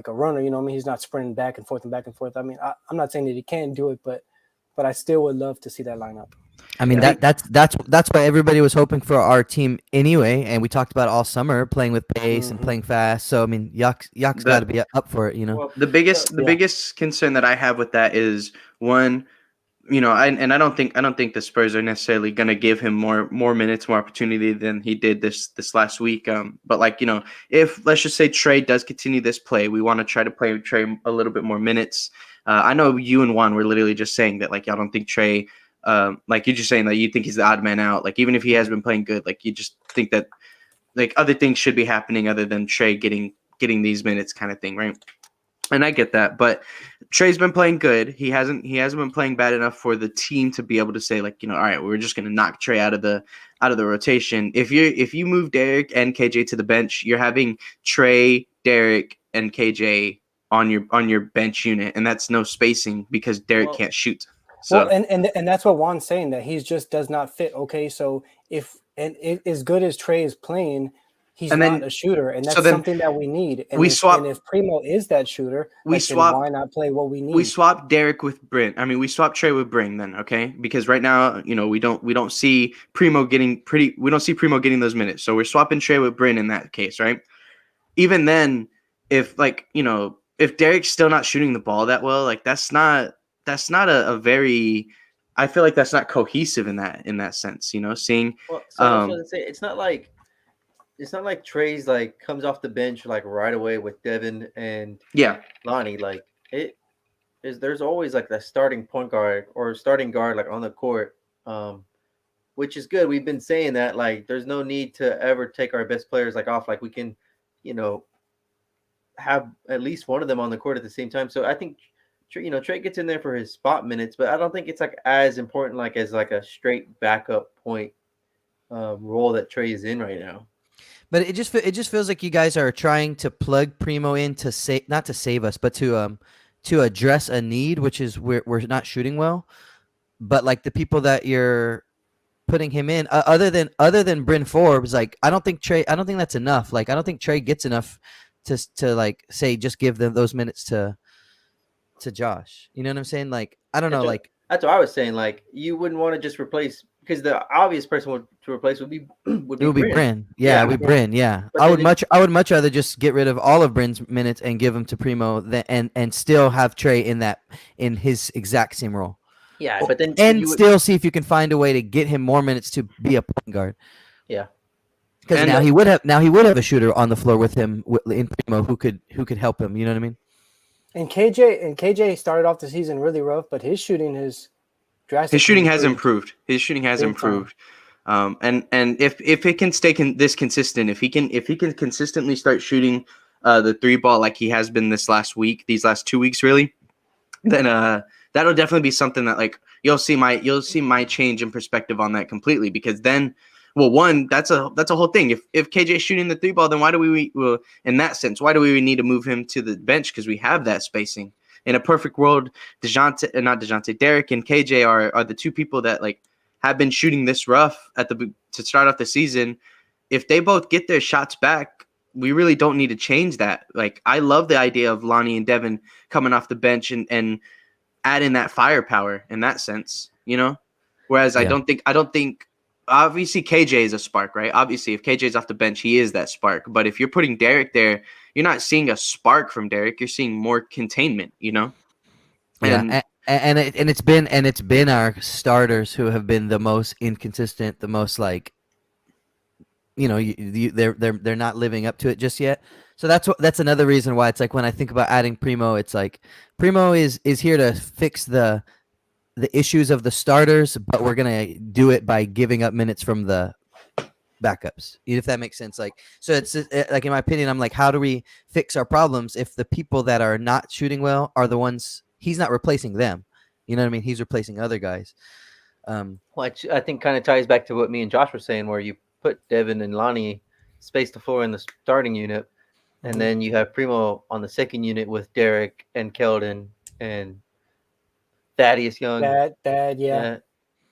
a runner. You know what I mean? He's not sprinting back and forth and back and forth. I mean, I'm not saying that he can't do it, but I still would love to see that lineup. I mean, that's why everybody was hoping for our team anyway, and we talked about all summer playing with pace and playing fast. So I mean, Yak's got to be up for it, you know. Well, the biggest concern that I have with that is one, I don't think the Spurs are necessarily going to give him more minutes, more opportunity than he did this last week. But like if let's just say Trey does continue this play, we want to try to play Trey a little bit more minutes. I know you and Juan were literally just saying that like y'all don't think Trey. Like you're just saying that you think he's the odd man out. Like even if he has been playing good, like you just think that like other things should be happening other than Trey getting these minutes kind of thing, right? And I get that, but Trey's been playing good. He hasn't been playing bad enough for the team to be able to say like all right, we're just gonna knock Trey out of the rotation. If you move Derek and KJ to the bench, you're having Trey, Derek, and KJ on your bench unit, and that's no spacing because Derek can't shoot. So well, and that's what Juan's saying, that he just does not fit. Okay, so as good as Trey is playing, he's not a shooter, and that's something that we need. And if Primo is that shooter, then why not play what we need? We swap Derek with Bryn. I mean, we swap Trey with Bryn then, okay? Because right now, we don't see Primo getting those minutes. So we're swapping Trey with Bryn in that case, right? Even then, if if Derek's still not shooting the ball that well, like that's not a very. I feel like that's not cohesive in that sense, seeing. Well, so I was going to say it's not like Trey's like comes off the bench like right away with Devin and Lonnie. Like there's always like that starting point guard or starting guard like on the court, which is good. We've been saying that like there's no need to ever take our best players like off. Like we can, have at least one of them on the court at the same time. So I think. Trey gets in there for his spot minutes, but I don't think it's like as important like as like a straight backup point role that Trey is in right now. But it just feels like you guys are trying to plug Primo in to not to save us, but to address a need, which is we're not shooting well. But like the people that you're putting him in, other than Bryn Forbes, like I don't think that's enough. Like I don't think Trey gets enough to like say just give them those minutes to Josh. You know what I'm saying? Like, I don't know. Like that's what I was saying. Like, you wouldn't want to just replace because the obvious person to replace would be Bryn. Yeah, it would be Bryn. Yeah, I would much rather just get rid of all of Bryn's minutes and give them to Primo and still have Trey in his exact same role. Yeah, but then still see if you can find a way to get him more minutes to be a point guard. Yeah. Because now he would have a shooter on the floor with him in Primo who could help him. You know what I mean? And KJ started off the season really rough, but his shooting has drastically improved. His shooting has improved. And if it can stay this consistent, if he can consistently start shooting the three ball like he has been these last 2 weeks really, then that'll definitely be something that like you'll see my change in perspective on that completely, because then Well, one, that's a whole thing. If KJ's shooting the three ball, then why do we well, in that sense, why do we need to move him to the bench? Because we have that spacing. In a perfect world, Derek and KJ are the two people that like have been shooting this rough to start off the season. If they both get their shots back, we really don't need to change that. Like, I love the idea of Lonnie and Devin coming off the bench and adding that firepower in that sense, you know? Whereas I Yeah. don't think obviously KJ is a spark, right? Obviously, if KJ's off the bench, he is that spark. But if you're putting Derek there, you're not seeing a spark from Derek. You're seeing more containment, you know? And Yeah, and it's been our starters who have been the most inconsistent, the most like, they're not living up to it just yet. So that's another reason why it's like when I think about adding Primo, it's like Primo is here to fix the issues of the starters, but we're gonna do it by giving up minutes from the backups, if that makes sense. Like, so it's like, in my opinion, I'm like, how do we fix our problems if the people that are not shooting well are the ones he's not replacing them? You know what I mean? He's replacing other guys. Which I think kind of ties back to what me and Josh were saying, where you put Devin and Lonnie space the floor in the starting unit, and then you have Primo on the second unit with Derek and Keldon and Thaddeus Young. Yeah.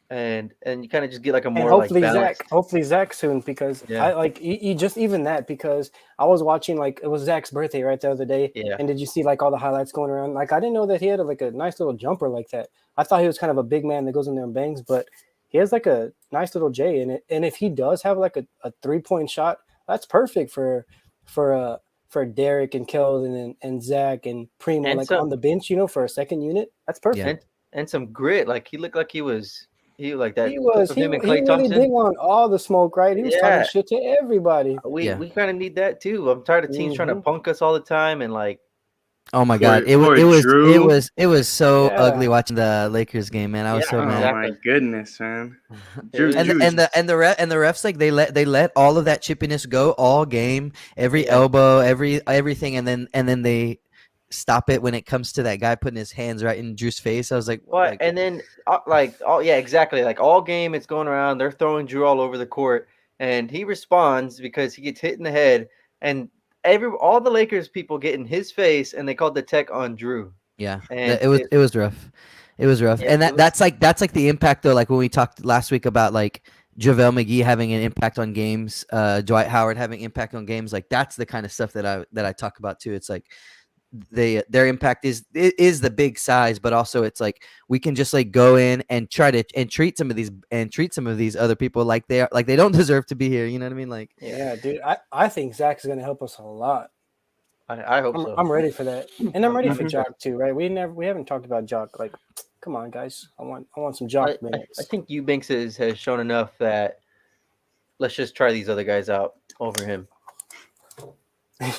And you kind of just get like a And more hopefully like balanced. Zach soon, because Yeah. I like you just even that, because I was watching, like, it was Zach's birthday right the other day. Yeah. And did you see like all the highlights going around? Like, I didn't know that he had like a nice little jumper like that. I thought he was kind of a big man that goes in there and bangs, but he has like a nice little J in it. And if he does have like a 3-point shot, that's perfect for Derek and Keldon and Zach and Primo, And like some- on the bench, for a second unit. That's perfect. and some grit. Like, he looked like he like that. He was. clip of him and He Klay really Thompson. did want all the smoke, right? He was Yeah. talking shit to everybody. We Yeah. kind of need that too. I'm tired of teams trying to punk us all the time, and like, Oh my Poor- God! It poor was Drew. so Yeah. ugly watching the Lakers game, man. I was Yeah, so oh mad. exactly. my goodness, man. Drew- And the refs, like, they let all of that chippiness go all game, every elbow, everything, and then they stop it when it comes to that guy putting his hands right in Drew's face. I was like, What? like, And then exactly. Like, all game, it's going around. They're throwing Drew all over the court, and he responds because he gets hit in the head, and all the Lakers people get in his face, and they called the tech on Drew. yeah, And it was rough. It was rough, Yeah, and it was- that's like the impact though. Like when we talked last week about like JaVale McGee having an impact on games, Dwight Howard having impact on games. Like, that's the kind of stuff that I talk about too. It's like their impact is the big size, but also it's like we can just like go in and try to treat some of these other people like they don't deserve to be here. You know what I mean? Like, Yeah, dude. I think Zach's gonna help us a lot. I hope so. I'm ready for that, and I'm ready for Mhm. Jock too, right? We haven't talked about Jock. Like, come on, guys. I want some Jock minutes. I think Eubanks has shown enough that let's just try these other guys out over him.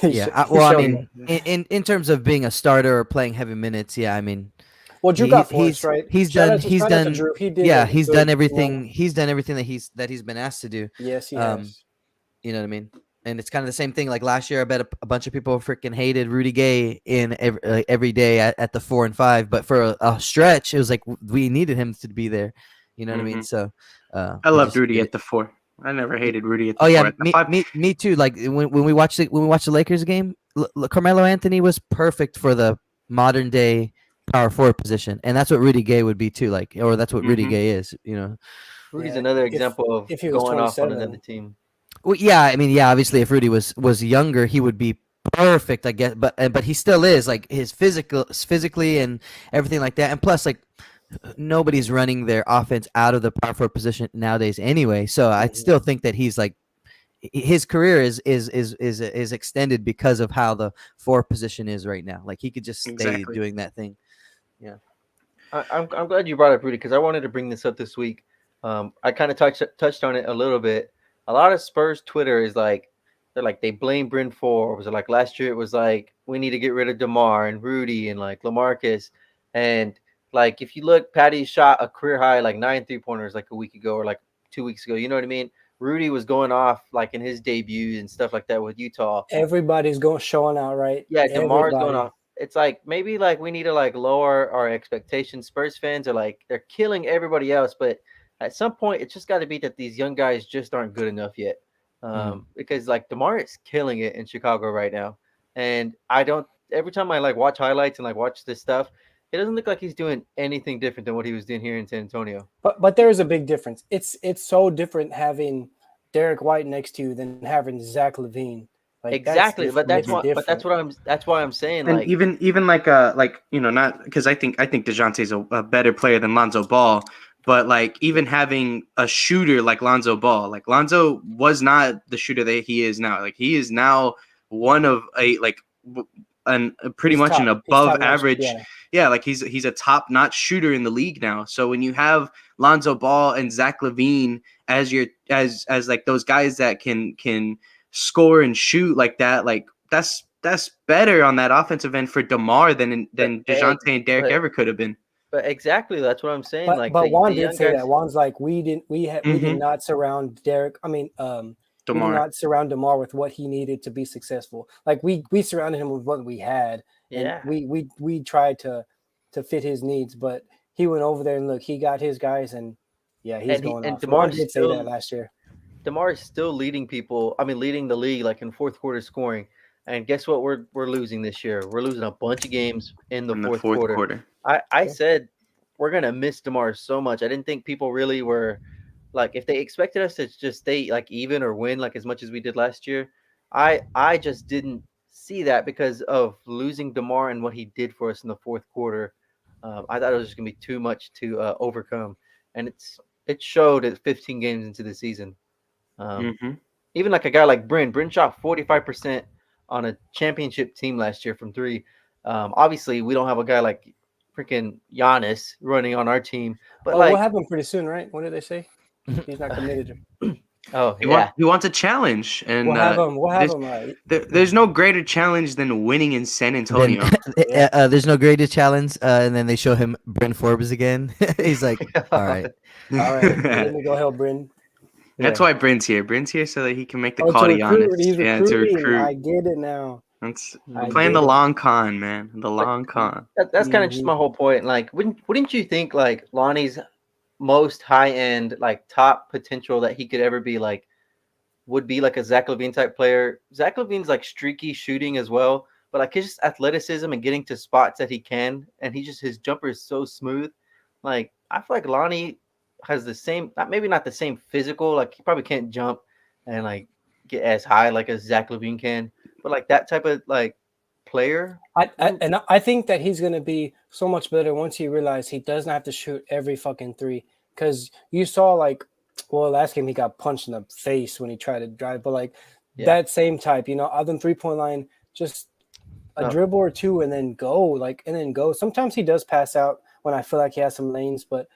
yeah. I mean, in terms of being a starter or playing heavy minutes, yeah. I mean, well, Drew got forced, right? He's Shout done. out to- He's shout out to done. Drew. He did. Yeah, a he's good done run. everything. He's done everything that he's been asked to do. Yes, he Um, has. You know what I mean? And it's kind of the same thing. Like last year, I bet a bunch of people freaking hated Rudy Gay in every day at the 4 and 5. But for a stretch, it was like we needed him to be there. You know what I mean? So I loved Rudy at the 4. I never hated Rudy at the 4. Oh yeah, At the 5, me too. Like when we watched the Lakers game, Carmelo Anthony was perfect for the modern day power forward position, and that's what Rudy Gay would be too. Like, or that's what Rudy Mhm. Gay is. You know. Rudy's Yeah, another if- example of if he was going off on 27. another team. Well, yeah, I mean, yeah, obviously, if Rudy was younger, he would be perfect, I guess. But he still is, like, his physically and everything like that. And plus, like, nobody's running their offense out of the power forward position nowadays, anyway. So I still think that he's like, his career is extended because of how the 4 position is right now. Like, he could just stay Exactly. doing that thing. I'm glad you brought up Rudy, because I wanted to bring this up this week. I kind of touched on it a little bit. A lot of Spurs Twitter is like, they blame Bryn Forbes. Or like last year, it was like, we need to get rid of DeMar and Rudy and like LaMarcus. And like, if you look, Patty shot a career high like 9 3-pointers like a week ago or like 2 weeks ago. You know what I mean? Rudy was going off like in his debut and stuff like that with Utah. Everybody's showing out, right? Yeah, DeMar's going Everybody. off. It's like maybe like we need to like lower our expectations. Spurs fans are like, they're killing everybody else, but at some point, it's just got to be that these young guys just aren't good enough yet. Because like DeMar is killing it in Chicago right now, and I don't. Every time I like watch highlights and like watch this stuff, it doesn't look like he's doing anything different than what he was doing here in San Antonio. But there is a big difference. It's so different having Derek White next to you than having Zach LaVine. Like Exactly, but that's different. what. But that's why I'm saying And like even like not because I think DeJounte's a better player than Lonzo Ball, but like even having a shooter like Lonzo Ball, like Lonzo was not the shooter that he is now. Like he is now one of pretty He's much top. an He's above top-notch, average. Yeah, like he's a top notch shooter in the league now. So when you have Lonzo Ball and Zach LaVine as your as like those guys that can score and shoot like that, like that's better on that offensive end for DeMar than DeJounte and Derek ever could have been. But exactly, that's what I'm saying. Like But Juan the did young say guys, that. Juan's like we did not surround Derek. I mean, we did DeMar. not surround DeMar with what he needed to be successful. Like we surrounded him with what we had, and Yeah. we tried to fit his needs. But he went over there and look, he got his guys, and yeah, he's going off. DeMar Juan did say that last year. DeMar is still leading leading the league like in fourth quarter scoring. And guess what? We're losing this year. We're losing a bunch of games in the fourth quarter. I said we're gonna miss DeMar so much. I didn't think people really were like if they expected us to just stay like even or win like as much as we did last year. I just didn't see that because of losing DeMar and what he did for us in the fourth quarter. I thought it was just gonna be too much to overcome, and it showed at 15 games into the season. Even like a guy like Bryn shot 45% on a championship team last year from three. Obviously, we don't have a guy like freaking Giannis running on our team, but we'll have him pretty soon, right? What did they say? He's not committed. Oh yeah, he wants a challenge, and we'll have him. There's no greater challenge than winning in San Antonio. There's no greater challenge, and then they show him Bryn Forbes again. He's like, all right, let me go help Bryn. That's why Bryn's here. Bryn's here so that he can make the call to Giannis. He's recruiting. To recruit. I get it now. Playing the long con, man. The long con. That's kind of just my whole point. Like, wouldn't you think like Lonnie's most high end, like top potential that he could ever be like would be like a Zach LaVine type player? Zach LaVine's like streaky shooting as well, but like his just athleticism and getting to spots that he can, and his jumper is so smooth. Like I feel like Lonnie has the same, maybe not the same physical, like he probably can't jump and like get as high like as Zach LaVine can, but like that type of like player. I think that he's gonna be so much better once he realizes he doesn't have to shoot every fucking three. Because you saw last game he got punched in the face when he tried to drive, but like that same type, other than 3-point line, just a dribble or two and then go. Sometimes he does pass out when I feel like he has some lanes, but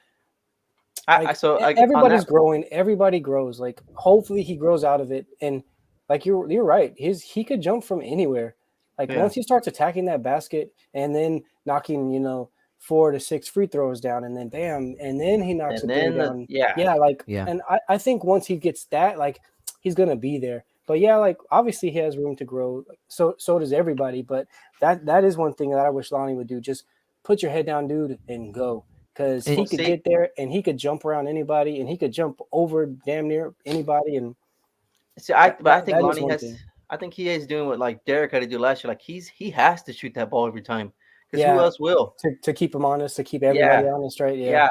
everybody's growing. Everybody grows. Like hopefully he grows out of it. And like you're right. He could jump from anywhere. Like once he starts attacking that basket and then knocking, 4 to 6 free throws down, and then bam, and then he knocks it down. And I think once he gets that, like he's gonna be there. But yeah, like obviously he has room to grow. So does everybody. But that is one thing that I wish Lonnie would do. Just put your head down, dude, and go. Because he could get there and he could jump around anybody and he could jump over damn near anybody. And I think Lonnie has. I think he is doing what like Derek had to do last year. Like he has to shoot that ball every time. Because who else will? To keep him honest, to keep everybody honest, right? Yeah.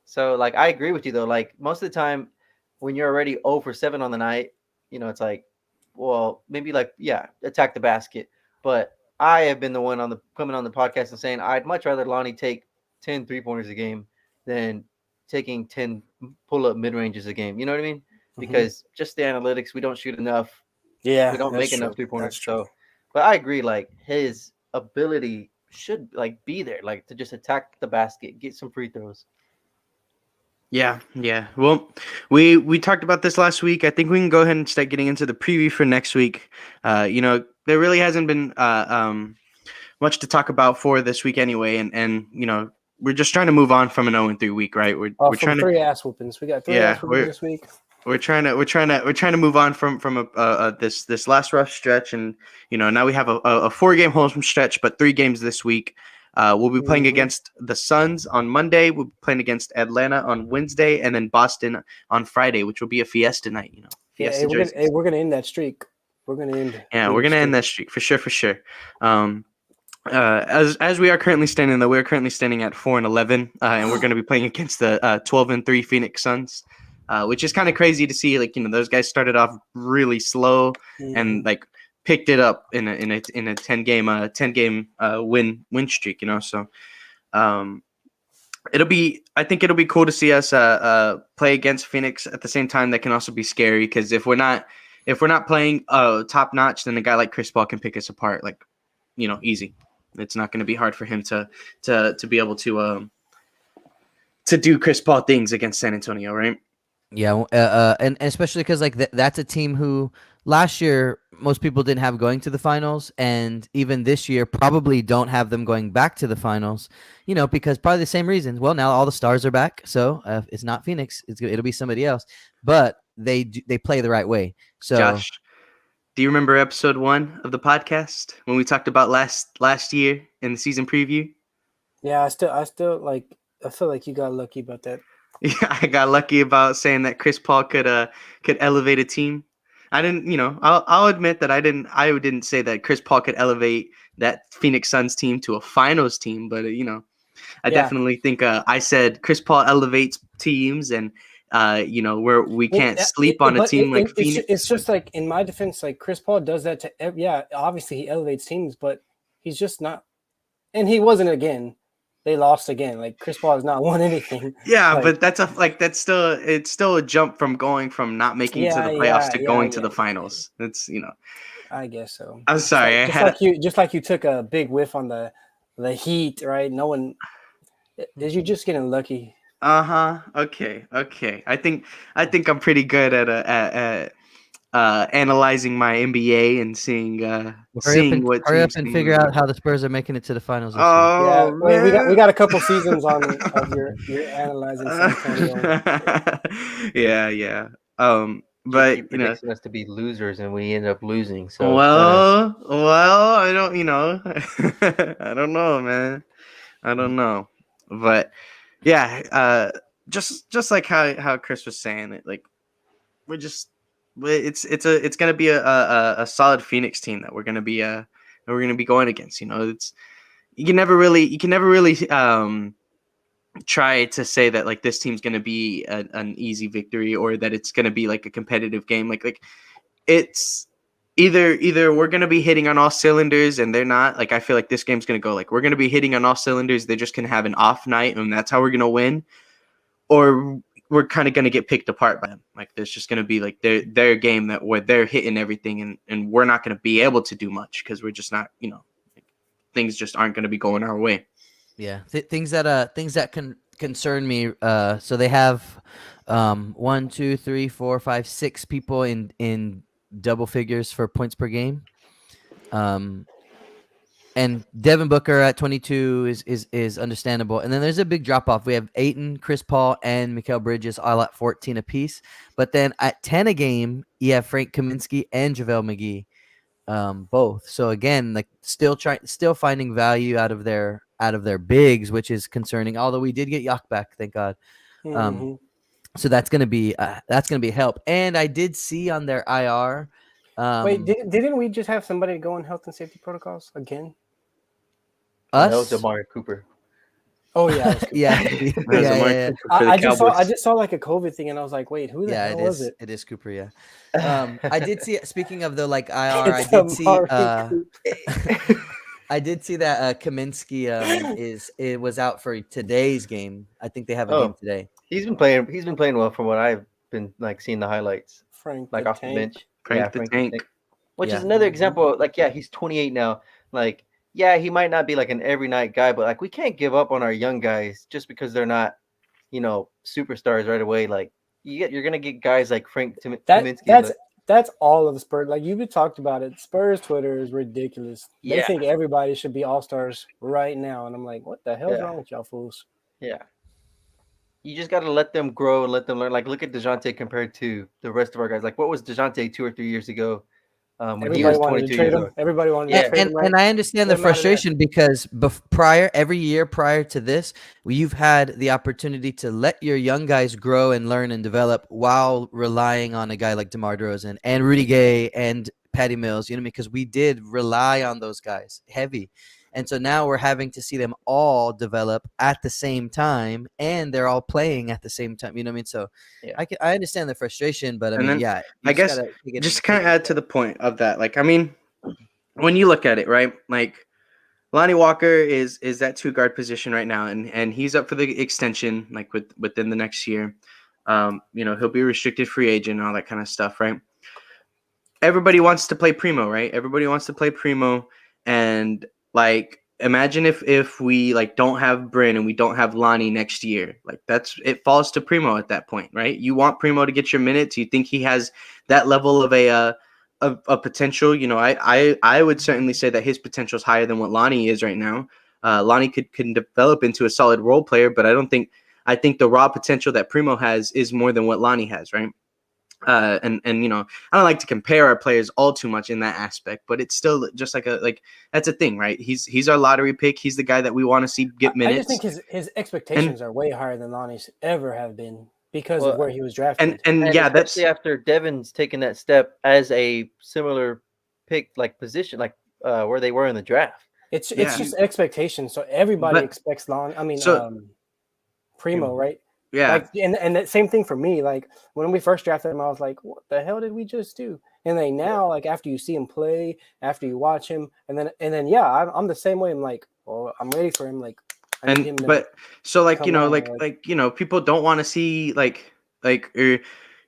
So like I agree with you though. Like most of the time, when you're already 0 for 7 on the night, it's like, well, maybe like attack the basket. But I have been the one coming on the podcast and saying I'd much rather Lonnie take 10 3-pointers a game than taking 10 pull-up mid-ranges a game. You know what I mean? Because just the analytics, we don't shoot enough. Yeah, we don't make enough 3-pointers. So, but I agree. Like his ability should like be there, like to just attack the basket, get some free throws. Yeah. Well, we talked about this last week. I think we can go ahead and start getting into the preview for next week. There really hasn't been much to talk about for this week anyway, and we're just trying to move on from an 0-3 week, right? We're trying to 3 ass whoopings. We got 3 ass whoopings this week. We're trying to move on from this last rough stretch, and now we have a 4-game home stretch, but 3 games this week. We'll be playing Mhm. against the Suns on Monday. We'll be playing against Atlanta on Wednesday, and then Boston on Friday, which will be a fiesta night. Yeah, Fiesta jerseys. we're gonna end that streak. We're gonna end. Yeah, we're Phoenix gonna end streak. that streak for sure, for sure. As we are currently standing, though, we're currently standing at 4-11, and we're going to be playing against the 12-3 Phoenix Suns, which is kind of crazy to see. Like those guys started off really slow and Mhm. like picked it up in a 10 game win streak. So I think it'll be cool to see us play against Phoenix. At the same time, that can also be scary because if we're not playing top notch, then a guy like Chris Paul can pick us apart like easy. It's not going to be hard for him to be able to do Chris Paul things against San Antonio, right? Yeah, and especially because like that's a team who last year most people didn't have going to the finals, and even this year probably don't have them going back to the finals. Because probably the same reasons. Well, now all the stars are back, so it's not Phoenix. It'll be somebody else, but they play the right way. So Josh, do you remember episode 1 of the podcast when we talked about last year in the season preview? Yeah, I still like. I feel like you got lucky about that. Yeah, I got lucky about saying that Chris Paul could elevate a team. I didn't, I'll admit that I didn't say that Chris Paul could elevate that Phoenix Suns team to a finals team, but I Yeah. definitely think I said Chris Paul elevates teams, and where we can't sleep on a But team like Phoenix. it's just like in my defense, like Chris Paul does that to yeah. Obviously, he elevates teams, but he's just not. And he wasn't again. They lost again. Like Chris Paul has not won anything. Yeah, Like, but it's still a jump from going from not making it to the playoffs to going to the finals. It's I guess so. I'm sorry, Just like you took a big whiff on the Heat, right? No one did. You just getting lucky. Okay. I think I'm pretty good at analyzing my NBA and seeing what hurry up teams and can figure really out do. how the Spurs are making it to the finals this year. Oh Yeah, wait, we man. got a couple seasons on of your analyzing San Antonio. Yeah. JP But predicting us to be losers, and we end up losing. So well, I don't, I don't know, man. I don't know, but yeah, just like how Chris was saying it, like it's gonna be a solid Phoenix team that we're gonna be going against. It's you can never really try to say that like this team's gonna be an easy victory or that it's gonna be like a competitive game. Like it's either we're gonna be hitting on all cylinders and they're not. Like I feel like this game's gonna go like we're gonna be hitting on all cylinders. They're just gonna have an off night and that's how we're gonna win. Or we're kind of gonna get picked apart by them. Like there's just gonna be like their game that where they're hitting everything and we're not gonna be able to do much because we're just not things just aren't gonna be going our way. Yeah, things that can concern me. So they have 1, 2, 3, 4, 5, 6 people in double figures for points per game. And Devin Booker at 22 is understandable. And then there's a big drop off. We have Ayton, Chris Paul, and Mikal Bridges all at 14 apiece. But then at 10 a game, you have Frank Kaminsky and JaVale McGee, both. So again, like still finding value out of their bigs, which is concerning. Although we did get Yak back, thank God. Mm-hmm. So that's gonna be a help. And I did see on their IR. Wait, didn't we just have somebody go in health and safety protocols again? that was us? Amari Cooper. Oh yeah, Yeah, yeah. I just saw like a COVID thing, and I was like, wait, who the Yeah, hell it was is. it? It is Cooper. Yeah. I did see. Speaking of the like IR, I It's did see. Amari Cooper. I did see that Kaminsky it was out for today's game. I think they have a game today. He's been playing well from what I've been like seeing the highlights, Frank like the off the Tank. bench. Frank the Tank. Which Yeah. is another example. Like, yeah, he's 28 now. Like, yeah, he might not be like an every night guy, but like we can't give up on our young guys just because they're not, superstars right away. Like you're gonna get guys like Frank Kaminsky. That's all of the Spurs. Like you've talked about it. Spurs Twitter is ridiculous. They Yeah. think everybody should be all stars right now, and I'm like, what the hell's wrong with y'all fools? Yeah. You just got to let them grow and let them learn. Like, look at DeJounte compared to the rest of our guys. Like, what was DeJounte 2 or 3 years ago? when he Everybody was wanted to 22 trade years him. old. Everybody wanted Yeah. to trade and, him. Right? and I understand the Get him out of there. frustration because every year prior to this, you've had the opportunity to let your young guys grow and learn and develop while relying on a guy like DeMar DeRozan and Rudy Gay and Patty Mills, you know what I mean? Because we did rely on those guys heavy. And so now we're having to see them all develop at the same time, and they're all playing at the same time. You know what I mean? So Yeah. I understand the frustration, but I And mean, then yeah, you I just guess gotta take it. just to kind of add to the point of that, like, I mean, when you look at it, right, like Lonnie Walker is that two guard position right now, and he's up for the extension, like within the next year. You know, he'll be a restricted free agent and all that kind of stuff, right? Everybody wants to play primo, right? Everybody wants to play primo, and like imagine if we like don't have Bryn and we don't have Lonnie next year, like it falls to primo at that point, right? You want primo to get your minutes. You think he has that level of a potential. You know, I would certainly say that his potential is higher than what Lonnie is right now. Lonnie can develop into a solid role player, but I think the raw potential that primo has is more than what Lonnie has, right? And you know, I don't like to compare our players all too much in that aspect, but it's still just like that's a thing, right? He's our lottery pick. He's the guy that we want to see get I minutes. just think his expectations are way higher than Lonnie's ever have been because of Well, where he was drafted. and And yeah, that's especially after Devin's taken that step as a similar pick, like position, like where they were in the draft. It's yeah. just expectations. So everybody But- expects Lonnie. I mean, so- Primo, right? yeah. Like, and that same thing for me. Like when we first drafted him, I was like, "What the hell did we just do?" And then now, like after you see him play, after you watch him, and then yeah, I'm the same way. I'm like, "Oh, I'm ready for him." Like, I need him to but so like you come know on, like you know people don't want to see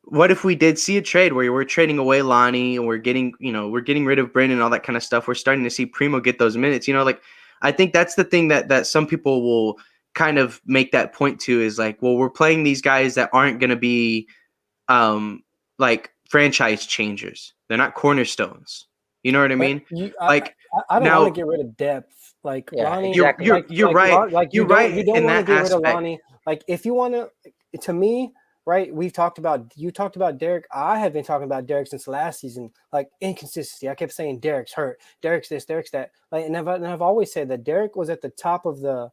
what if we did see a trade where we're trading away Lonnie and we're getting rid of Bryn and all that kind of stuff. We're starting to see Primo get those minutes. You know, like I think that's the thing that some people will kind of make that point to is like, well, we're playing these guys that aren't going to be like franchise changers. They're not cornerstones. You know what I But mean? you, Like I don't now want to get rid of depth. Like Yeah, Lonnie, exactly. you're right. Like You're you don't right you don't in want to that get rid of aspect. Lonnie. Like if you want to me, right? You talked about Derek. I have been talking about Derek since last season. Like inconsistency. I kept saying Derek's hurt. Derek's this. Derek's that. Like and I've always said that Derek was at the top of the.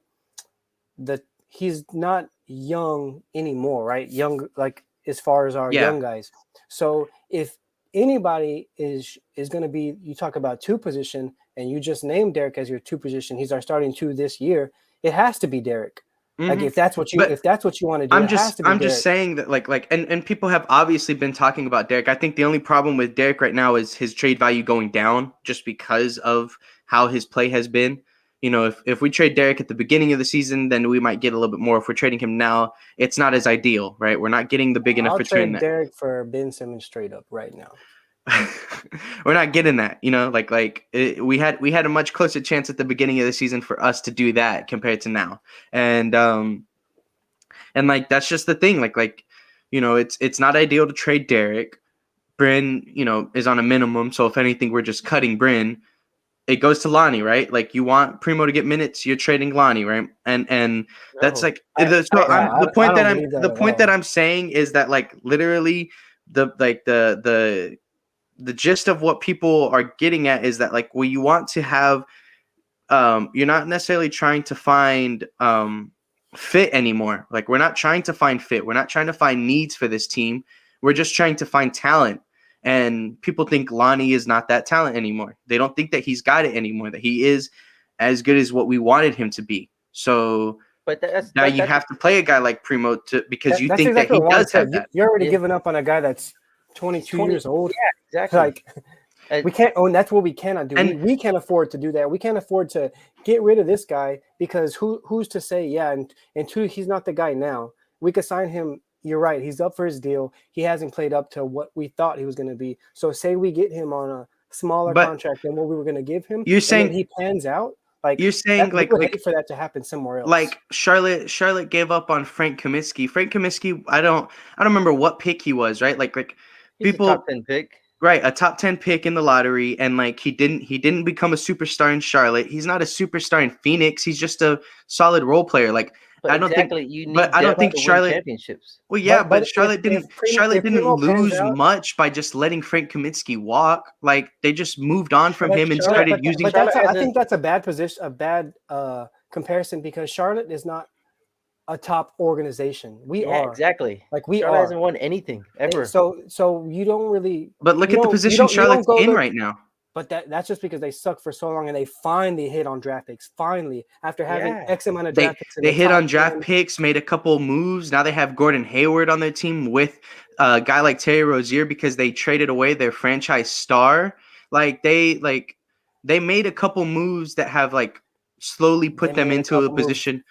He's not young anymore, right? Young, like as far as our Yeah. young guys. So if anybody is going to be, you talk about two position, and you just named Derek as your two position. He's our starting two this year. It has to be Derek. Like Mhm. if that's what you But want to do, I'm it has to be I'm Derek. just saying that like and people have obviously been talking about Derek. I think the only problem with Derek right now is his trade value going down just because of how his play has been. You know, if we trade Derek at the beginning of the season, then we might get a little bit more. If we're trading him now, it's not as ideal, right? We're not getting the big enough I'll return. trade Derek for Ben Simmons straight up right now. We're not getting that, you know, we had a much closer chance at the beginning of the season for us to do that compared to now. And like that's just the thing. Like you know, it's not ideal to trade Derek. Bryn, you know, is on a minimum, so if anything, we're just cutting Bryn. It goes to Lonnie, right? Like you want Primo to get minutes, you're trading Lonnie, right? And that's like the point that I'm saying is that like literally the gist of what people are getting at is that like well you want to have you're not necessarily trying to find fit anymore. Like we're not trying to find fit. We're not trying to find needs for this team. We're just trying to find talent. And people think Lonnie is not that talent anymore. They don't think that he's got it anymore, that he is as good as what we wanted him to be. So But now you have to play a guy like Primo because you think exactly that he does have that. You're already giving up on a guy that's 22 years old. Yeah, exactly. Like we can't own. That's what we cannot do. And- we can't afford to do that. We can't afford to get rid of this guy because who's to say? Yeah, and two, he's not the guy now. We could sign him. You're right. He's up for his deal. He hasn't played up to what we thought he was going to be. So say we get him on a smaller contract than what we were going to give him. You're saying and then he pans out. Like you're saying we would hate for that to happen somewhere else. Like Charlotte gave up on Frank Kaminsky. I don't remember what pick he was, right? Like He's people a top 10 pick. right, a top 10 pick in the lottery, and like he didn't become a superstar in Charlotte. He's not a superstar in Phoenix. He's just a solid role player. Like But I don't think, exactly, you but need I don't depth think to win Charlotte. championships. Well, yeah, but if Charlotte didn't Primo pans lose out, much by just letting Frank Kaminsky walk. Like they just moved on from but him and Charlotte- started using. but Charlotte I hasn't- think that's a bad position, a bad comparison because Charlotte is not a top organization. We Yeah, are exactly. like we Charlotte are. hasn't won anything ever. So you don't really. But look you at the don't- you position don't- you don't Charlotte's go in look- right now. But that's just because they suck for so long and they finally hit on draft picks. Finally, after having Yeah. X amount of They draft picks, in they the hit top on draft 10. picks, made a couple moves. Now they have Gordon Hayward on their team with a guy like Terry Rozier because they traded away their franchise star. They made a couple moves that have like slowly put They them made a into a couple moves. position.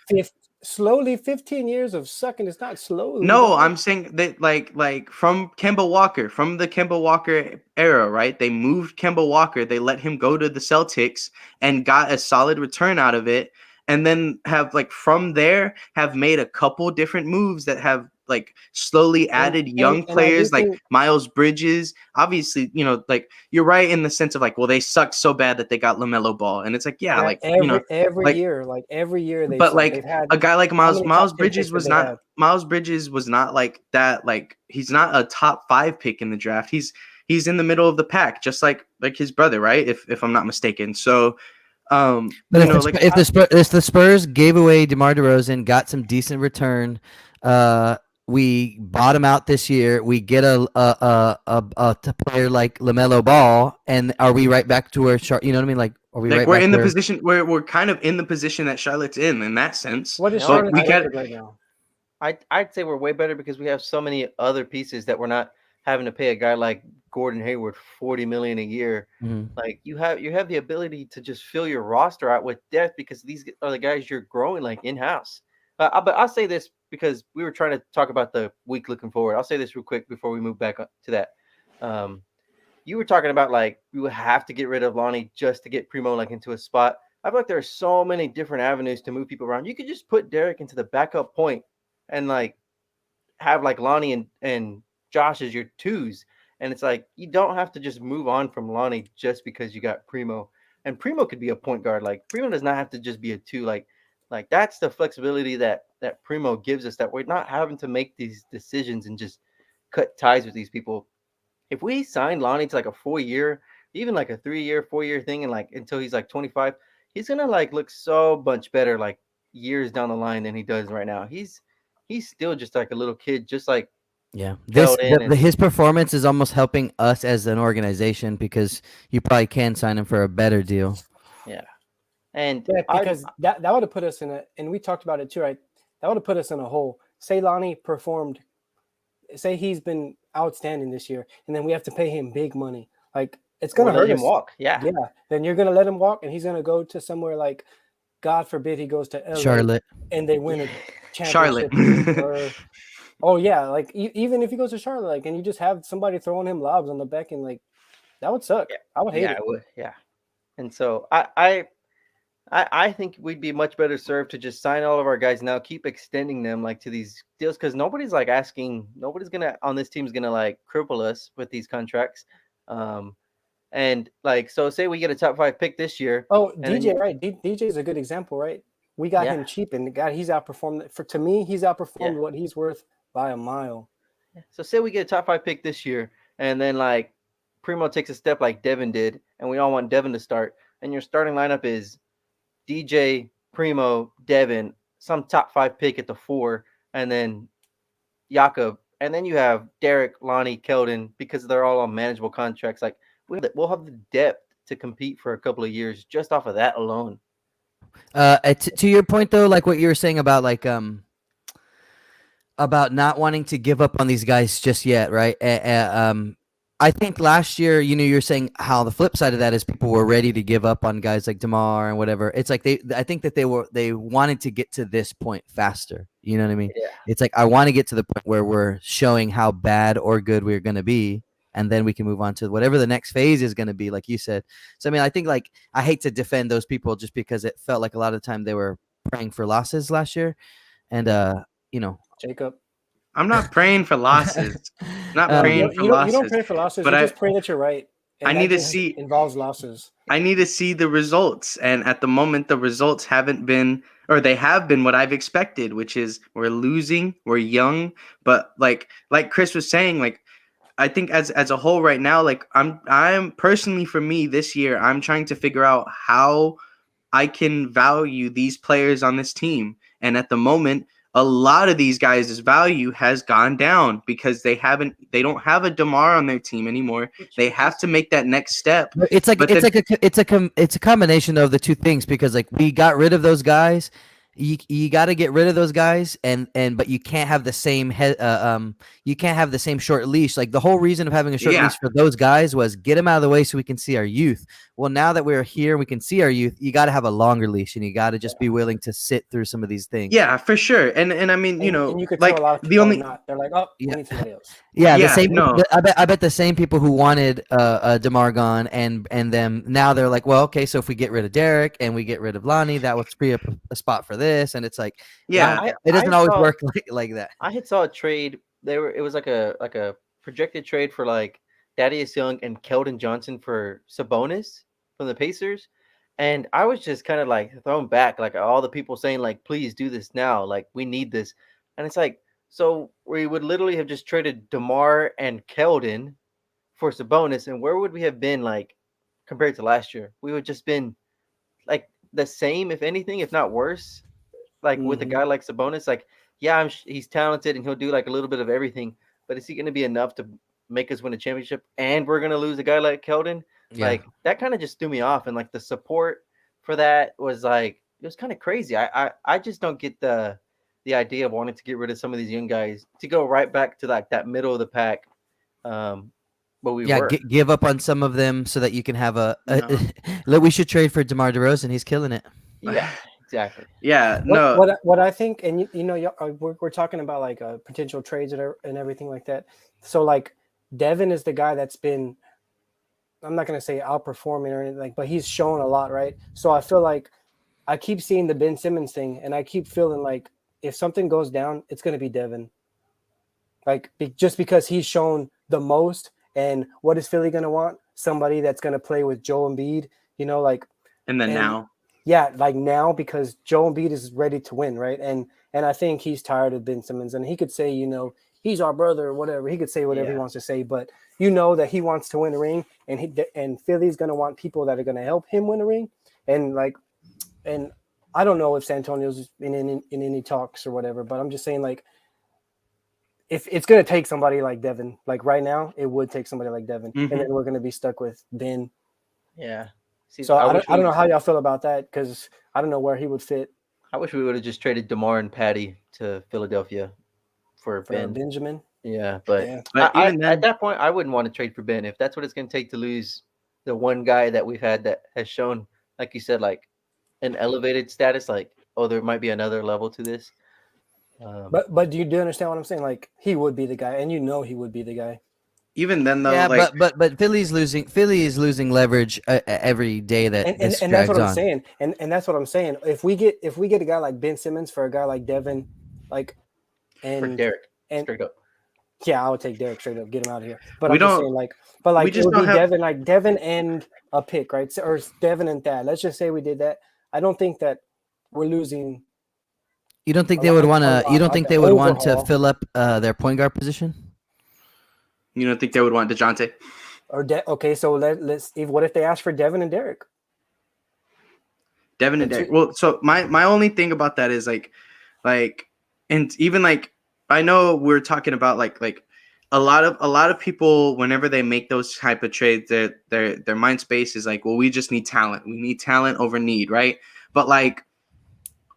Slowly 15 years of sucking. It's not slowly. No, dog. I'm saying that like from Kemba Walker, from the Kemba Walker era, right? They moved Kemba Walker, they let him go to the Celtics and got a solid return out of it, and then have like from there have made a couple different moves that have like slowly added young and I do players like think- Miles Bridges. Obviously, like you're right in the sense of like, well, they sucked so bad that they got LaMelo Ball, and it's like, yeah, like every like- year they. but like they've had a guy like how many Miles top 10 Bridges picks was did they not have? Miles Bridges was not like that. Like he's not a top 5 pick in the draft. He's in the middle of the pack, just like his brother, right? If I'm not mistaken. So, But like if the Spurs gave away DeMar DeRozan, got some decent return, we bottom out this year. We get a player like LaMelo Ball, and are we right back to where you know what I mean? Like, are we like right we're back in the where- position where we're kind of in the position that Charlotte's in that sense. What is No, Charlotte's we got- record right now? I'd say we're way better because we have so many other pieces that we're not having to pay a guy like Gordon Hayward $40 million a year. Mhm. Like you have the ability to just fill your roster out with depth because these are the guys you're growing like in house. But I'll say this because we were trying to talk about the week looking forward. I'll say this real quick before we move back to that. You were talking about like we would have to get rid of Lonnie just to get Primo like into a spot. I feel like there are so many different avenues to move people around. You could just put Derek into the backup point and like have like Lonnie and Josh as your twos. And it's like you don't have to just move on from Lonnie just because you got Primo. And Primo could be a point guard. Like Primo does not have to just be a two. Like that's the flexibility that Primo gives us, that we're not having to make these decisions and just cut ties with these people. If we sign Lonnie to like a 4-year, even like a 3-year, 4-year thing, and like until he's like 25, he's gonna like look so much better like years down the line than he does right now. He's still just like a little kid, just like Yeah, in his performance is almost helping us as an organization because you probably can sign him for a better deal. yeah. And Yeah, because that would have put us in and we talked about it too, right? That would have put us in a hole. Say Lonnie performed, say he's been outstanding this year, and then we have to pay him big money. Like it's gonna let hurt him us. walk. Yeah. Yeah, then you're gonna let him walk, and he's gonna go to somewhere like, God forbid, he goes to LA Charlotte. and they win a Charlotte. championship. Oh yeah, like even if he goes to Charlotte, like, and you just have somebody throwing him lobs on the back, and like that would suck. I would hate Yeah, it. I would. Yeah. And so I think we'd be much better served to just sign all of our guys now, keep extending them like to these deals, because nobody's gonna on this team's gonna like cripple us with these contracts. And like, so say we get a top 5 pick this year. Oh, then DJ, right? DJ is a good example, right? We got Yeah. him cheap, and the guy he's outperformed. To me, he's outperformed Yeah. what he's worth by a mile. So say we get a top 5 pick this year, and then like Primo takes a step like Devin did, and we all want Devin to start, and your starting lineup is DJ, Primo, Devin, some top 5 pick at the 4, and then Jakob, and then you have Derek, Lonnie, Keldon, because they're all on manageable contracts. Like we'll have the depth to compete for a couple of years just off of that alone. To your point though, like what you were saying about like about not wanting to give up on these guys just yet, right? I think last year, you're saying how the flip side of that is people were ready to give up on guys like DeMar and whatever. It's like I think that they wanted to get to this point faster. You know what I mean? Yeah. It's like I want to get to the point where we're showing how bad or good we're going to be, and then we can move on to whatever the next phase is going to be, like you said. So I mean, I think like I hate to defend those people just because it felt like a lot of the time they were praying for losses last year, and Jacob, I'm not praying for losses. not Um, praying for You don't losses, pray for losses. but You just pray that you're right. And I that need to just see. involves losses. I need to see the results. And at the moment, the results haven't been, or they have been what I've expected, which is we're losing, we're young. But like Chris was saying, like I think as a whole right now, like I'm personally for me this year, I'm trying to figure out how I can value these players on this team. And at the moment, a lot of these guys' value has gone down because they don't have a DeMar on their team anymore. They have to make that next step. But it's like But it's then, like it's a combination of the two things because like we got rid of those guys. You got to get rid of those guys but you can't have the same you can't have the same short leash. Like the whole reason of having a short Yeah. leash for those guys was get them out of the way so we can see our youth. Well, now that we're here, we can see our youth. You got to have a longer leash and you got to just be willing to sit through some of these things. yeah, for sure. And I mean, And you could like tell a lot of the people are only not. They're like, oh, Yeah. we need somebody else. Yeah, the Yeah, same. no. I bet the same people who wanted DeMar gone and them now they're like, well, okay, so if we get rid of Derek and we get rid of Lonnie, that would free up a spot for this, and it's like, Yeah. it doesn't I always saw- work like that. I had saw a trade. It was like a projected trade for like Thaddeus Young and Keldon Johnson for Sabonis from the Pacers. And I was just kind of like thrown back, like all the people saying, like, please do this now. Like, we need this. And it's like, so we would literally have just traded DeMar and Keldon for Sabonis. And where would we have been like compared to last year? We would just been like the same, if anything, if not worse. Like with a guy like Sabonis, like, yeah, he's talented and he'll do like a little bit of everything, but is he going to be enough to make us win a championship? And we're going to lose a guy like Keldon? Yeah. Like that kind of just threw me off. And like the support for that was like, it was kind of crazy. I just don't get the idea of wanting to get rid of some of these young guys to go right back to like that middle of the pack. But we were. Give up on some of them so that you can have No. we should trade for DeMar DeRozan. He's killing it. Yeah, exactly. Yeah, no. What I think, and you know, we're talking about like potential trades and everything like that. So like Devin is the guy that's been, I'm not gonna say outperforming or anything, but he's shown a lot, right? So I feel like I keep seeing the Ben Simmons thing, and I keep feeling like if something goes down, it's gonna be Devin. Like just because he's shown the most, and what is Philly gonna want? Somebody that's gonna play with Joel Embiid, you know, like. And then now. Yeah, like now because Joel Embiid is ready to win, right? And I think he's tired of Ben Simmons, and he could say, you know, he's our brother or whatever. He could say whatever he wants to say, but you know that he wants to win a ring, and Philly's gonna want people that are gonna help him win a ring, and I don't know if San Antonio's in any talks or whatever, but I'm just saying like if it's gonna take somebody like Devin, like right now, it would take somebody like Devin, and then we're gonna be stuck with Ben. Yeah. See, So I don't know how y'all feel about that because I don't know where he would fit. I wish we would have just traded DeMar and Patty to Philadelphia for Ben. Benjamin. Yeah, but, Yeah. But even then, at that point, I wouldn't want to trade for Ben if that's what it's going to take to lose the one guy that we've had that has shown, like you said, like an elevated status. Like, oh, there might be another level to this. But do you understand what I'm saying? Like he would be the guy, and you know he would be the guy. even then though, Yeah, like but Philly is losing leverage every day that this And that's drags what I'm on. saying. And that's what I'm saying. If we get a guy like Ben Simmons for a guy like Devin, like For and Derek, and straight up. yeah, I would take Derek straight up, get him out of here. But We I'm just don't- saying like we it just would don't be have- Devin, like Devin and a pick, right? So, or Devin and Thad. Let's just say we did that. I don't think that we're losing. You don't think A they lot- would a want to? lot, You don't like think an they would want to overhaul. fill up their point guard position? you don't think they would want DeJounte? Okay, so let's. What if they ask for Devin and Derek? Devin and That's Derek. it. Well, so my only thing about that is like, and even like I know we're talking about like a lot of people whenever they make those type of trades, their mind space is like, well, we just need talent. We need talent over need, right? But like,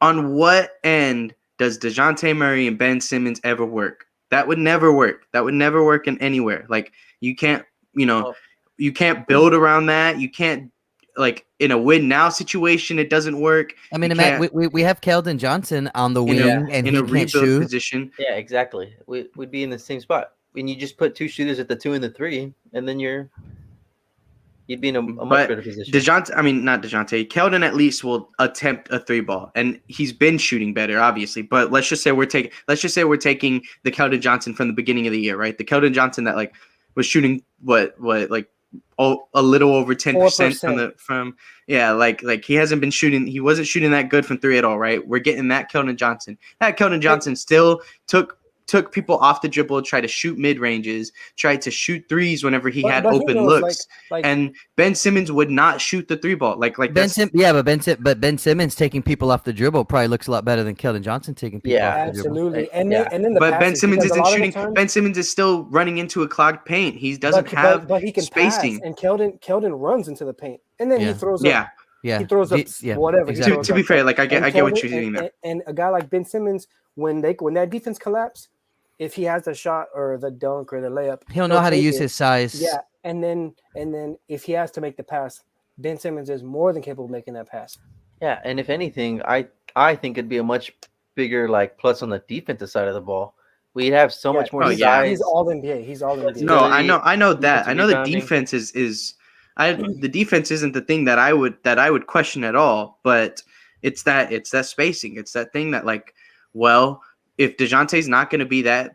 on what end does DeJounte Murray and Ben Simmons ever work? That would never work. That would never work in anywhere. Like you can't, you can't build around that. You can't like in a win now situation. It doesn't work. I mean, You can't we have Keldon Johnson on the in wing, a, and in he a can't rebuild shoot. position. Yeah, exactly. We'd be in the same spot. When you just put two shooters at the 2 and the 3, and then you're He'd be in a much But better position. not DeJounte. Keldon at least will attempt a 3-ball, and he's been shooting better, obviously. But let's just say we're taking the Keldon Johnson from the beginning of the year, right? The Keldon Johnson that like was shooting a little over 10% like he hasn't been shooting. He wasn't shooting that good from 3 at all, right? We're getting that Keldon Johnson. That Keldon Johnson still took people off the dribble, tried to shoot mid ranges, tried to shoot threes whenever he had open looks. And Ben Simmons would not shoot the 3-ball. But Ben Simmons taking people off the dribble probably looks a lot better than Keldon Johnson taking people off the dribble. Absolutely. And then the but Ben passes, Simmons because a isn't lot of the shooting. times- Ben Simmons is still running into a clogged paint. He doesn't have but he can spacing. pass, and Keldon runs into the paint, and then he throws up. Yeah, he throws up whatever. Exactly. To be fair, like I get what you're saying there. And a guy like Ben Simmons, when that defense collapse, if he has the shot or the dunk or the layup, he'll know how to use his size. Yeah, and then if he has to make the pass, Ben Simmons is more than capable of making that pass. Yeah, and if anything, I think it'd be a much bigger like plus on the defensive side of the ball. We'd have so much more size. He's all NBA. He's all NBA. No, I know that. I know the rebounding. defense the defense isn't the thing that I would question at all, but it's that spacing. It's that thing that like, well, if DeJounte's not going to be that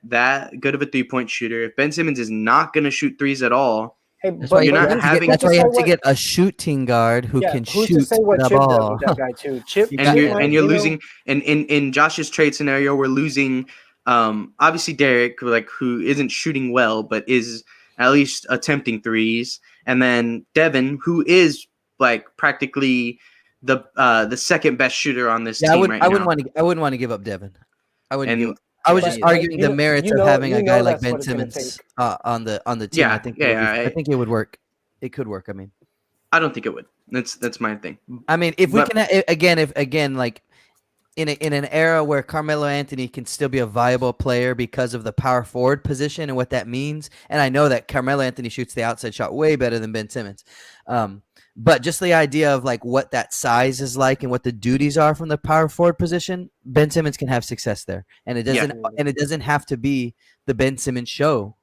good of a 3-point shooter, if Ben Simmons is not going to shoot threes at all, that's why you have to get a shooting guard who can shoot the ball. That guy too. Chip, and you're losing. And in Josh's trade scenario, we're losing. Obviously Derek, like who isn't shooting well, but is at least attempting threes, and then Devin, who is like practically the second best shooter on this team I right now. I wouldn't want to give up Devin. I wouldn't. And, I was just arguing the merits of having a guy like Ben what it's gonna Simmons on the team. Yeah, I think it would work. It could work. I mean, I don't think it would. That's my thing. I mean, if we can again like in an era where Carmelo Anthony can still be a viable player because of the power forward position and what that means, and I know that Carmelo Anthony shoots the outside shot way better than Ben Simmons. But just the idea of like what that size is like and what the duties are from the power forward position, Ben Simmons can have success there, and it doesn't have to be the Ben Simmons show.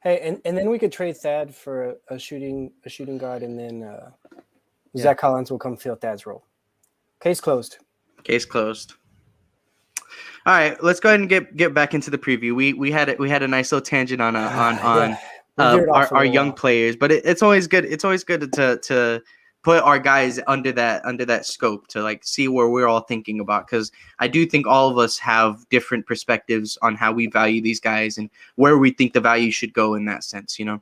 Hey, and then we could trade Thad for a shooting guard, and then Zach Collins will come fill Thad's role. Case closed. Case closed. All right, let's go ahead and get back into the preview. We had a nice little tangent on our young players, but it's always good. It's always good to put our guys under that scope to like see where we're all thinking about, because I do think all of us have different perspectives on how we value these guys and where we think the value should go in that sense, you know.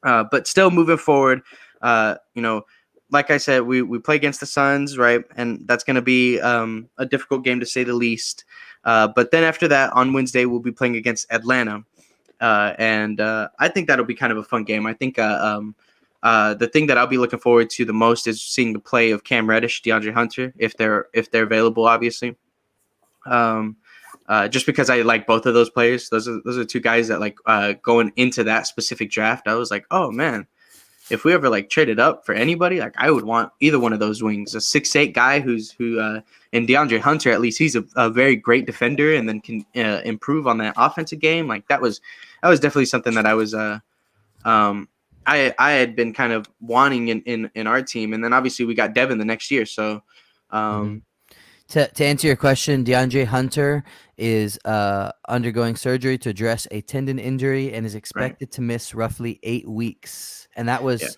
But still moving forward, you know, like I said, we play against the Suns, right? And that's going to be a difficult game to say the least. But then after that, on Wednesday, we'll be playing against Atlanta. And I think that'll be kind of a fun game. I think the thing that I'll be looking forward to the most is seeing the play of Cam Reddish, DeAndre Hunter, if they're available, obviously. Just because I like both of those players. Those are two guys that like going into that specific draft. I was like, oh man, if we ever like traded up for anybody, like I would want either one of those wings. A 6'8" guy and DeAndre Hunter, at least he's a very great defender and then can improve on that offensive game. Like that was definitely something that I was I had been kind of wanting in our team, and then obviously we got Devin the next year. So to answer your question, DeAndre Hunter is undergoing surgery to address a tendon injury and is expected to miss roughly 8 weeks. And that was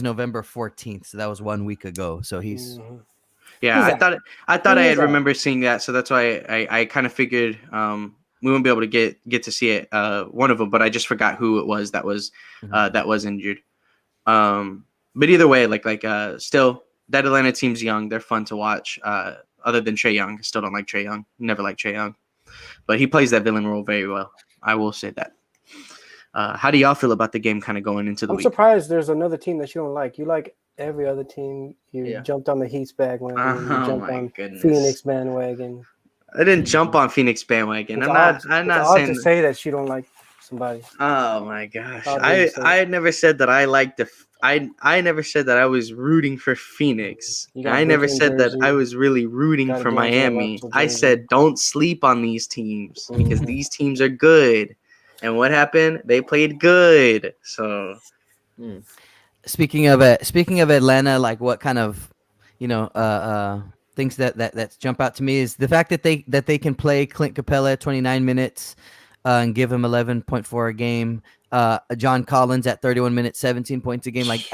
November 14th, so that was 1 week ago. So he's I thought I had remember seeing that, so that's why I kind of figured we wouldn't be able to get to see it, one of them, but I just forgot who it was that was injured. But either way, still that Atlanta team's young. They're fun to watch. Other than Trae Young, I still don't like Trae Young. Never liked Trae Young, but he plays that villain role very well. I will say that. How do y'all feel about the game kind of going into the week? I'm surprised there's another team that you don't like. You like every other team. You jumped on the Heat's bandwagon. You jumped on Phoenix bandwagon. I didn't jump on Phoenix bandwagon. I'm not saying to say that you don't like somebody. Oh my gosh. I had never said that I liked I never said that I was rooting for Phoenix. I never said that I was really rooting for Miami. I said don't sleep on these teams because these teams are good. And what happened? They played good. So speaking of Atlanta, like what kind of, you know, things that jump out to me is the fact that they can play Clint Capella 29 minutes, and give him 11.4 a game. John Collins at 31 minutes, 17 points a game. Like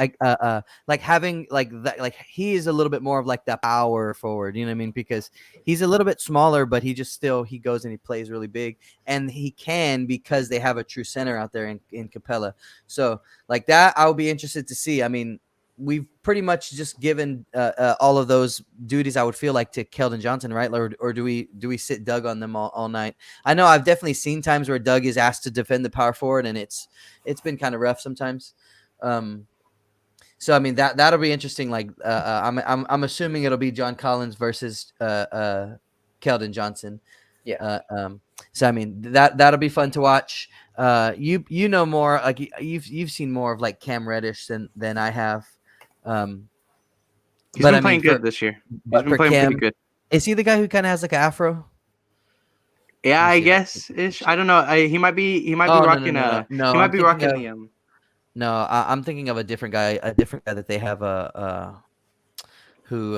having like that, like he is a little bit more of like the power forward. You know what I mean? Because he's a little bit smaller, but he goes and he plays really big, and he can because they have a true center out there in Capella. So like that, I'll be interested to see. I mean, we've pretty much just given all of those duties, I would feel like, to Keldon Johnson, right? Or do we sit Doug on them all night? I know I've definitely seen times where Doug is asked to defend the power forward, and it's been kind of rough sometimes. So I mean that'll be interesting. Like I'm assuming it'll be John Collins versus Keldon Johnson. Yeah. So I mean that'll be fun to watch. You know more, like you've seen more of like Cam Reddish than I have. He's been playing good this year. He's been playing pretty good. Is he the guy who kind of has like an afro? Yeah, I guess ish. I don't know. He might be rocking no. he might be rocking the No, I'm thinking of a different guy that they have who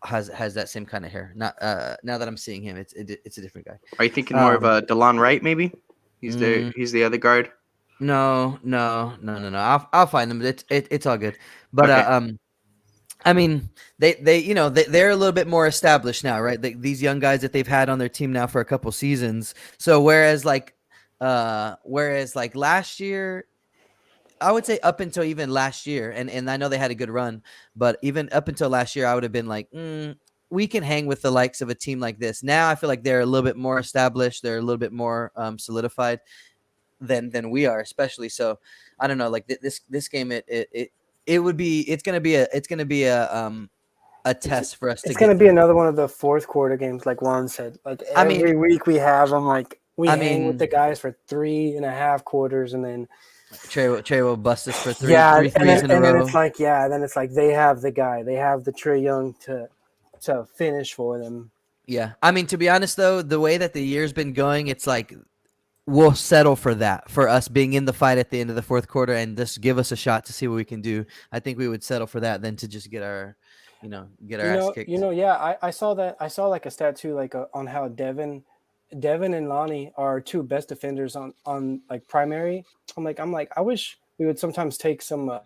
has that same kind of hair. Not now that I'm seeing him, it's a different guy. Are you thinking more of DeLon Wright maybe? He's the other guard. No. I'll find them. It's all good. But Okay. I mean, they're a little bit more established now, right? These young guys that they've had on their team now for a couple seasons. So whereas last year, I would say up until even last year, and I know they had a good run, but even up until last year, I would have been like, we can hang with the likes of a team like this. Now I feel like they're a little bit more established. They're a little bit more solidified than we are, especially. So I don't know, like this game, it's gonna be a test for us. It's gonna be another one of the fourth quarter games, like Juan said. Like every week we have them. Like we hang with the guys for 3.5 quarters, and then Trey will bust us for three threes in a row. Then it's like they have the guy, they have the Trey Young to finish for them. Yeah, I mean, to be honest though, the way that the year's been going, it's like we'll settle for that, for us being in the fight at the end of the fourth quarter and just give us a shot to see what we can do. I think we would settle for that than to just get our ass kicked. I saw that. I saw like a stat too, like on how Devin and Lonnie are two best defenders on like primary. I'm like, I wish we would sometimes get DJ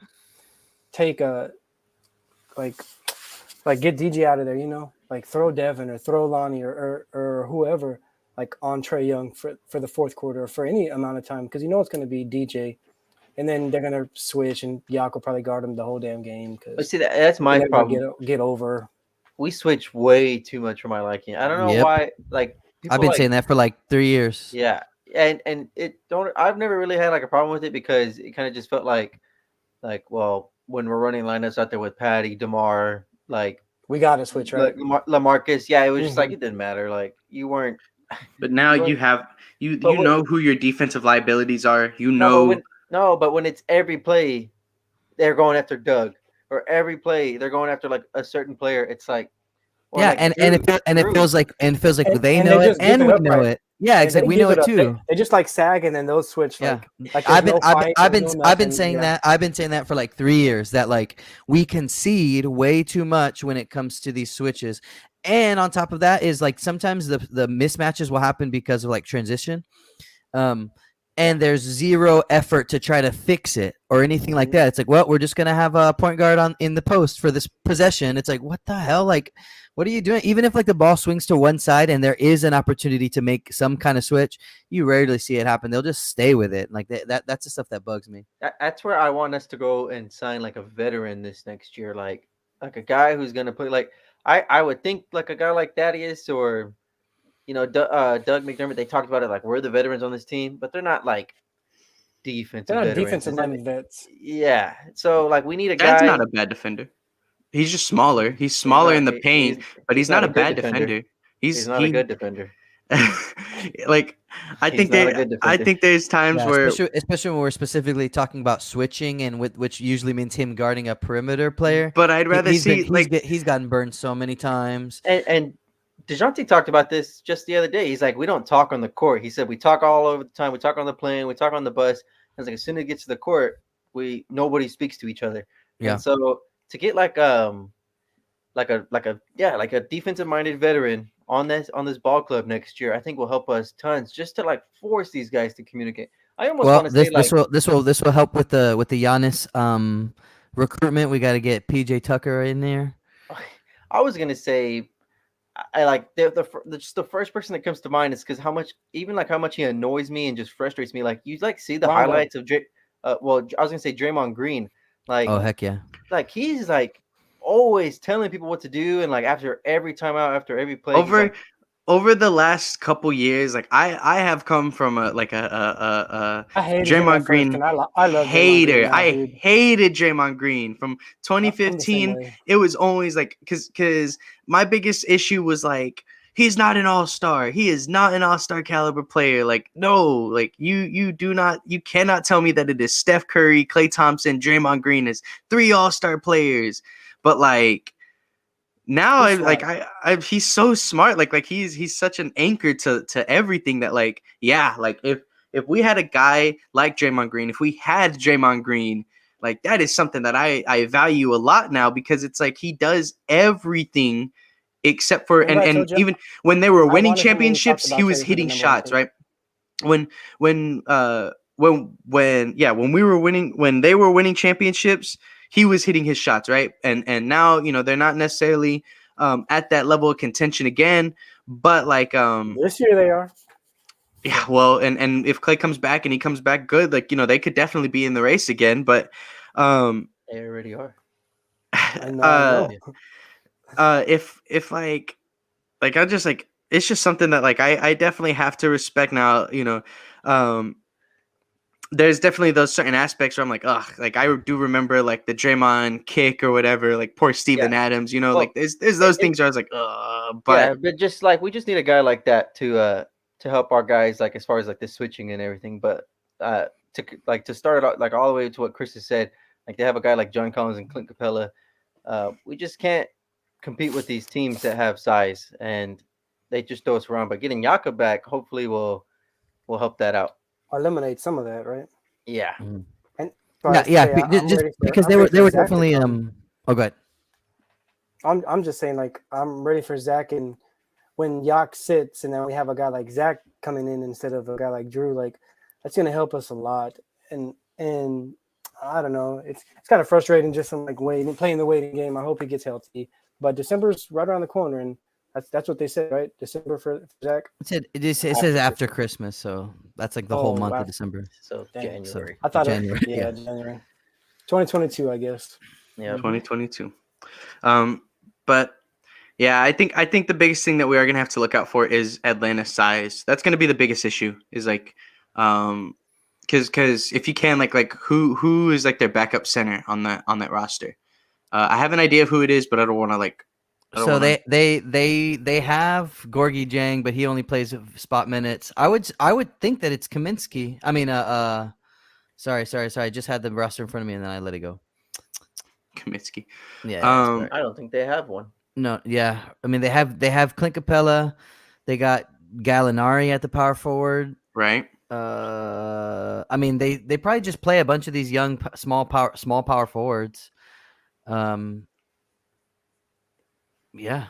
out of there, like throw Devin or throw Lonnie or whoever, like on Trey Young for the fourth quarter or for any amount of time, because it's going to be DJ, and then they're going to switch and Yak will probably guard him the whole damn game. But see, that's my problem. Get over. We switch way too much for my liking. I don't know why. Like I've been saying that for like 3 years. Yeah, and I've never really had like a problem with it, because it kind of just felt like well, when we're running lineups out there with Patty, DeMar, like we got to switch, right? LaMarcus, yeah, it was just like it didn't matter. Like you weren't. But now you know who your defensive liabilities are. But when it's every play, they're going after Doug, or every play they're going after like a certain player. It's like, well, yeah, it feels like they know it and we know it. Yeah, exactly. We know it too. They just like sag, and then those switch. Yeah, like I've been saying that. I've been saying that for like 3 years, that like we concede way too much when it comes to these switches. And on top of that is like sometimes the mismatches will happen because of like transition. And there's zero effort to try to fix it or anything like that. It's like, well, we're just going to have a point guard in the post for this possession. It's like, what the hell? Like, what are you doing? Even if like the ball swings to one side and there is an opportunity to make some kind of switch, you rarely see it happen. They'll just stay with it. Like that's the stuff that bugs me. That's where I want us to go and sign like a veteran this next year. Like a guy who's going to play, like, I would think like a guy like Thaddeus or, Doug McDermott. They talked about it like we're the veterans on this team, but they're not like defensive. They're not veterans. defensive vets. Yeah, so like we need a guy. That's not a bad defender. He's just smaller. He's smaller in the paint, but he's not a bad defender. He's not a good defender. Like I think there's times where, especially when we're specifically talking about switching, and which usually means him guarding a perimeter player. But I'd rather he's gotten burned so many times. And DeJounte talked about this just the other day. He's like, we don't talk on the court. He said we talk all over the time. We talk on the plane. We talk on the bus. I was like, as soon as it gets to the court, nobody speaks to each other. Yeah. And so to get like a defensive minded veteran on this ball club next year, I think will help us tons just to like force these guys to communicate. I almost Well, want to say like this will help with the Giannis recruitment. We got to get PJ Tucker in there. I was gonna say I like just the first person that comes to mind is because how much he annoys me and just frustrates me. Like you like see the Rondo. highlights of well, I was gonna say Draymond Green, like Oh heck yeah! he's like always telling people what to do, and like after every timeout, after every play, he's over like, over the last couple years, like I have come from I a hated him at Draymond first, Green and I love Draymond Green hater. now, I dude. hated Draymond Green from I'm the same 2015. way. It was always like because my biggest issue was like he's not an all-star. He is not an all-star caliber player. Like no, like you cannot tell me that it is Steph Curry, Klay Thompson, Draymond Green is 3 all-star players. But like now He's smart. he's so smart. Like he's such an anchor to everything that like yeah, like if we had a guy like Draymond Green, if we had Draymond Green, like that is something that I value a lot now because it's like he does everything except for Remember I and told you even when they were I winning wanted him when we talked championships, he about was trading for the hitting number one shots, pick. right? When when we were winning when they were winning championships, he was hitting his shots, right? And now, you know, they're not necessarily at that level of contention again, but like This year they are. yeah, well, and if Clay comes back and he comes back good, like, you know, they could definitely be in the race again, but they already are. I know. if like I just like it's just something that like I definitely have to respect now, you know. There's definitely those certain aspects where I'm like, ugh, like I do remember like the Draymond kick or whatever, like poor Steven Yeah. Adams, you know, Well, like there's those things where I was like, yeah, but but just like we just need a guy like that to help our guys like as far as like the switching and everything. But to start it out like all the way to what Chris has said, like they have a guy like John Collins and Clint Capella. We just can't compete with these teams that have size and they just throw us around. But getting Yaka back hopefully will help that out. Eliminate some of that, right? Yeah. Mhm. And Yeah, but yeah, say I'm just ready for because I'm they ready they for were Zach to definitely come. Oh, go ahead. I'm just saying like I'm ready for Zach, and when Yak sits and then we have a guy like Zach coming in instead of a guy like Drew, like that's gonna help us a lot. And I don't know, it's kind of frustrating just from like waiting, playing the waiting game. I hope he gets healthy. But December's right around the corner, and that's what they said, right? December for Zach. It says after Christmas, so that's like the whole Oh, month of wow. December. So Dang. So January. I thought January, yeah. January 2022, I guess. Yeah. 2022. But yeah, I think the biggest thing that we are gonna have to look out for is Atlanta's size. That's gonna be the biggest issue. Is like, because if you can like who is like their backup center on that roster. I have an idea of who it is, but I don't want to like. I don't So want to. they have Gorgie Jang, but he only plays spot minutes. I would think that it's Kaminsky. I mean, sorry. I just had the roster in front of me and then I let it go. Kaminsky. Yeah. Um, I don't think they have one. No, yeah. I mean, they have Clint Capella. They got Gallinari at the power forward. right. I mean, they probably just play a bunch of these young small power forwards. Yeah.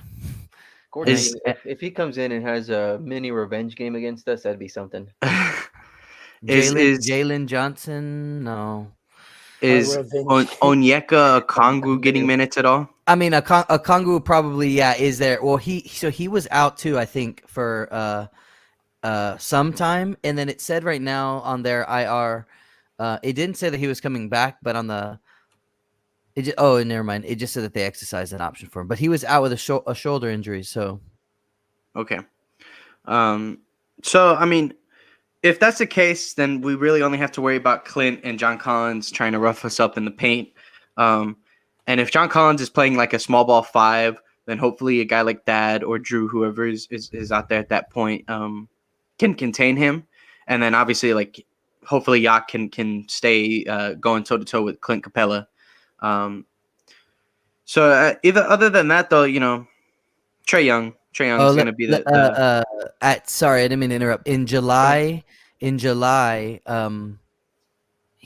Gorgie, Is if he comes in and has a mini revenge game against us, that'd be something. is Jalen Johnson? No. is Revenge. Onyeka Come Kongu getting in. minutes at all? I mean, a Kongu probably is there. Well, he was out too, I think, for some time, and then it said right now on their IR, it didn't say that he was coming back, but on the never mind. It just said that they exercised an option for him, but he was out with a shoulder injury. So Okay. So I mean, if that's the case, then we really only have to worry about Clint and John Collins trying to rough us up in the paint. And if John Collins is playing like a small ball 5, then hopefully a guy like Thad or Drew, whoever is out there at that point, can contain him. And then obviously, like, hopefully Yak can stay going toe to toe with Clint Capella. So either other than that, though, you know, Trae Young is going to be the sorry, I didn't mean to interrupt. In July,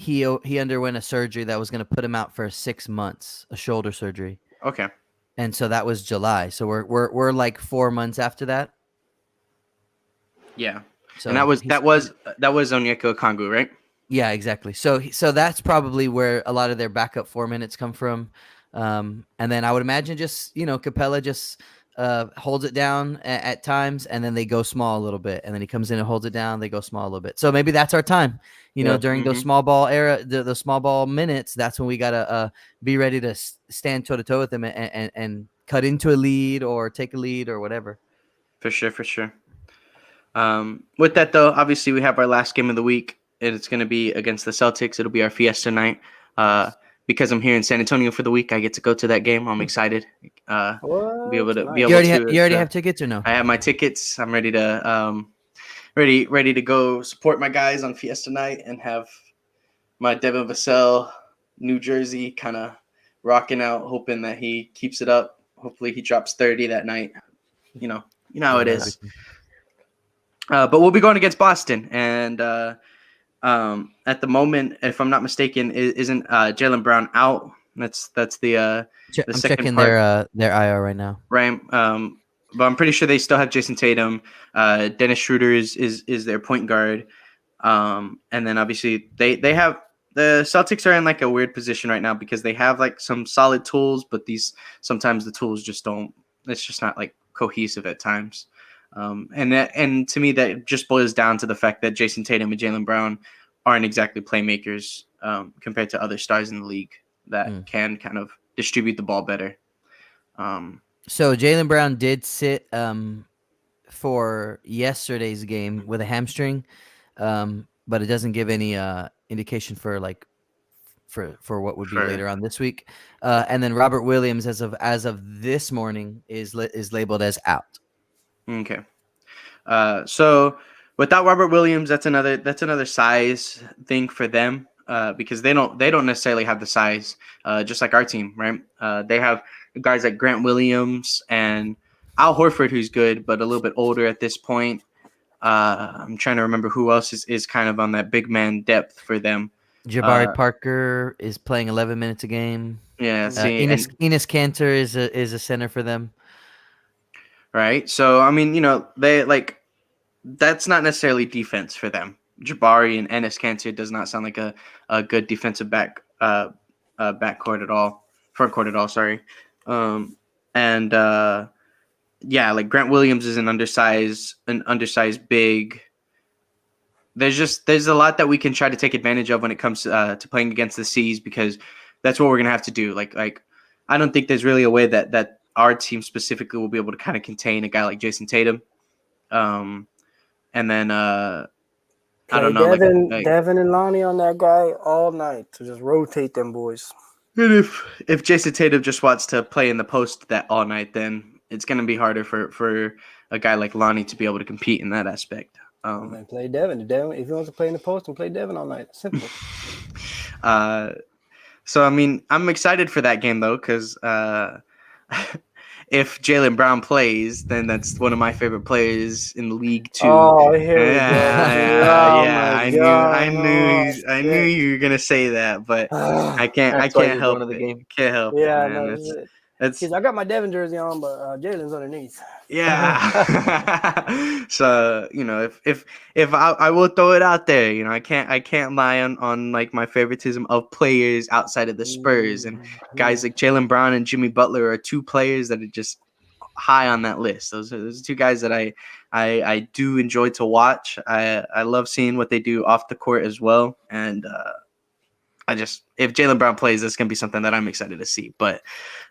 he underwent a surgery that was going to put him out for 6 months, a shoulder surgery, Okay. and so that was July. So we're like 4 months after that. Yeah. So And that was he's- Onyeka Okongwu, right? Yeah, exactly. So that's probably where a lot of their backup 4 minutes come from. And then I would imagine just, Capella just holds it down at times, and then they go small a little bit, and then he comes in and holds it down. They go small a little bit. So maybe that's our time. Yeah. During those small ball era, the small ball minutes, that's when we gotta be ready to stand toe to toe with them and cut into a lead or take a lead or whatever. For sure. With that, though, obviously we have our last game of the week, and it's going to be against the Celtics. It'll be our Fiesta night. Because I'm here in San Antonio for the week, I get to go to that game. I'm excited. Be able to Nice. be You able already to. have tickets or no? I have my tickets. I'm ready to ready to go support my guys on Fiesta night and have my Devin Vassell, New Jersey, kind of rocking out, hoping that he keeps it up. Hopefully he drops 30 that night. You know how it is. But we'll be going against Boston, and at the moment, if I'm not mistaken, isn't Jaylen Brown out? That's the I'm second checking part. their IR right now. Right. But I'm pretty sure they still have Jason Tatum. Dennis Schroeder is their point guard. And then obviously they have the Celtics are in like a weird position right now because they have like some solid tools, but sometimes the tools just don't. It's just not like cohesive at times. And to me that just boils down to the fact that Jason Tatum and Jaylen Brown aren't exactly playmakers compared to other stars in the league that can kind of distribute the ball better. So Jaylen Brown did sit for yesterday's game with a hamstring, but it doesn't give any indication for what would be later on this week. And then Robert Williams, as of this morning, is labeled as out. Okay. So without Robert Williams, that's another size thing for them because they don't necessarily have the size just like our team, right? They have guys like Grant Williams and Al Horford, who's good but a little bit older at this point. I'm trying to remember who else is kind of on that big man depth for them. Jabari Parker is playing 11 minutes a game. Yeah, see, Enes Kanter is a center for them. Right. So I mean, they like that's not necessarily defense for them. Jabari and Enes Kanter does not sound like a good defensive backcourt at all, front court at all. Sorry. Yeah, like Grant Williams is an undersized big. There's a lot that we can try to take advantage of when it comes to playing against the C's because that's what we're gonna have to do. Like I don't think there's really a way that our team specifically will be able to kind of contain a guy like Jason Tatum. And then I don't know, Devin and Lonnie on that guy all night to just rotate them boys. And if Jason Tatum just wants to play in the post that all night, then it's going to be harder for a guy like Lonnie to be able to compete in that aspect. Man, play Devin. If he wants to play in the post, and play Devin all night. Simple. So I mean, I'm excited for that game though, because if Jaylen Brown plays, then that's one of my favorite players in the league too. Oh, here we go. I knew you were gonna say that, but I can't help it. Can't help it. Yeah, Man. no, That's I got my Devin jersey on, but Jalen's underneath. Yeah. So if I will throw it out there, I can't lie on like my favoritism of players outside of the Spurs, and guys like Jaylen Brown and Jimmy Butler are two players that are just high on that list. Those are two guys that I do enjoy to watch. I love seeing what they do off the court as well, and if Jaylen Brown plays, that's gonna be something that I'm excited to see. But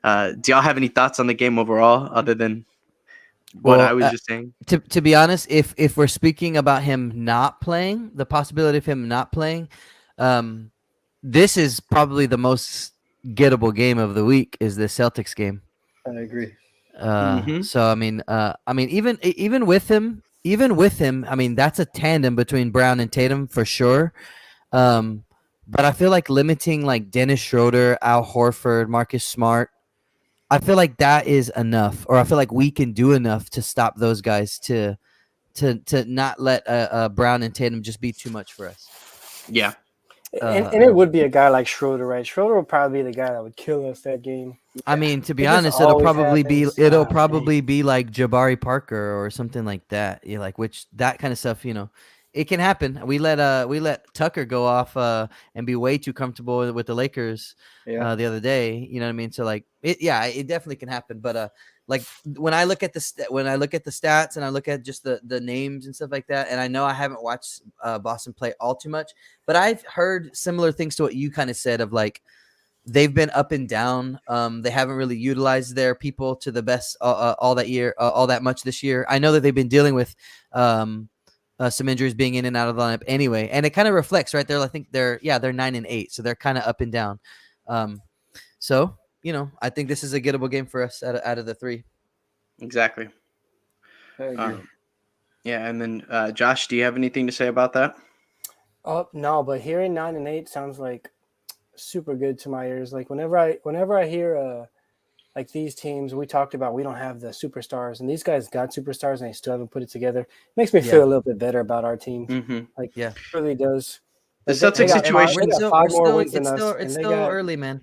do y'all have any thoughts on the game overall, other than what I was just saying? To be honest, if we're speaking about him not playing, the possibility of him not playing, this is probably the most gettable game of the week. Is the Celtics game? I agree. So I mean, even with him, I mean that's a tandem between Brown and Tatum for sure. But I feel like limiting like Dennis Schroeder, Al Horford, Marcus Smart, I feel like that is enough, or I feel like we can do enough to stop those guys to not let Brown and Tatum just be too much for us. Yeah. And it would be a guy like Schroeder, right? Schroeder would probably be the guy that would kill us that game. I mean, to be It just honest, it'll always probably happens. be it'll Ah, probably be like Jabari Parker or something like that. Yeah, like which that kind of stuff, it can happen. We let Tucker go off and be way too comfortable with the Lakers Yeah. the other day. You know what I mean? So like it definitely can happen. But like when I look at when I look at the stats and I look at just the names and stuff like that, and I know I haven't watched Boston play all too much, but I've heard similar things to what you kind of said of like they've been up and down. They haven't really utilized their people to the best all that year, all that much this year. I know that they've been dealing with some injuries being in and out of the lineup anyway, and it kind of reflects right there. I think they're 9-8, so they're kind of up and down. So I think this is a gettable game for us out of the three. Exactly. I agree. Yeah, and then Josh, do you have anything to say about that? Oh no, but hearing 9-8 sounds like super good to my ears. Like whenever I hear like these teams we talked about, we don't have the superstars, and these guys got superstars and they still haven't put it together. It makes me feel a little bit better about our team. Mm-hmm. Like Yeah. it really does. The Like, Celtics situation. they got 5 more wins than us, and It's they still got early, man.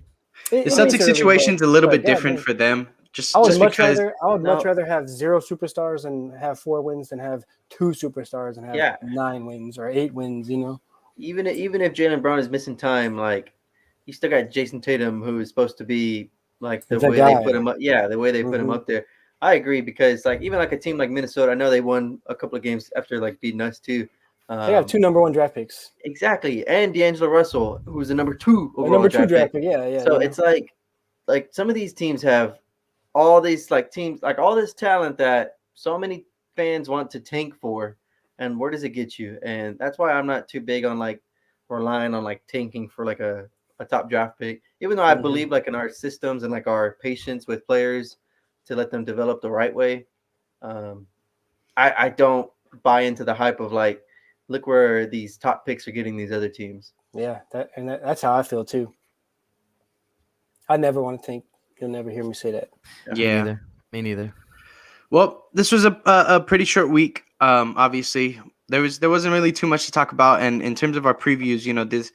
The Celtics situation's a little bit God, different man. for them. Just I would just much because rather have 0 superstars and have 4 wins than have 2 superstars and have 9 wins or 8 wins. Even if Jaylen Brown is missing time, like you still got Jason Tatum, who is supposed to be like the way guy. they put him up. Yeah, the way they put him up there. I agree because like even like a team like Minnesota, I know they won a couple of games after like beating us too. They have 2 number 1 draft picks. Exactly, and D'Angelo Russell, who's the number 2 overall number 2 draft pick. pick. Yeah. So it's like some of these teams have all these like teams like all this talent that so many fans want to tank for, and where does it get you? And that's why I'm not too big on like relying on like tanking for like a top draft pick, even though I believe like in our systems and like our patience with players to let them develop the right way. I don't buy into the hype of like, look where these top picks are getting these other teams. Yeah, that's how I feel too. I never want to tank. You'll never hear me say that. Yeah. Me neither. Well, this was a pretty short week. Obviously, there wasn't really too much to talk about, and in terms of our previews, this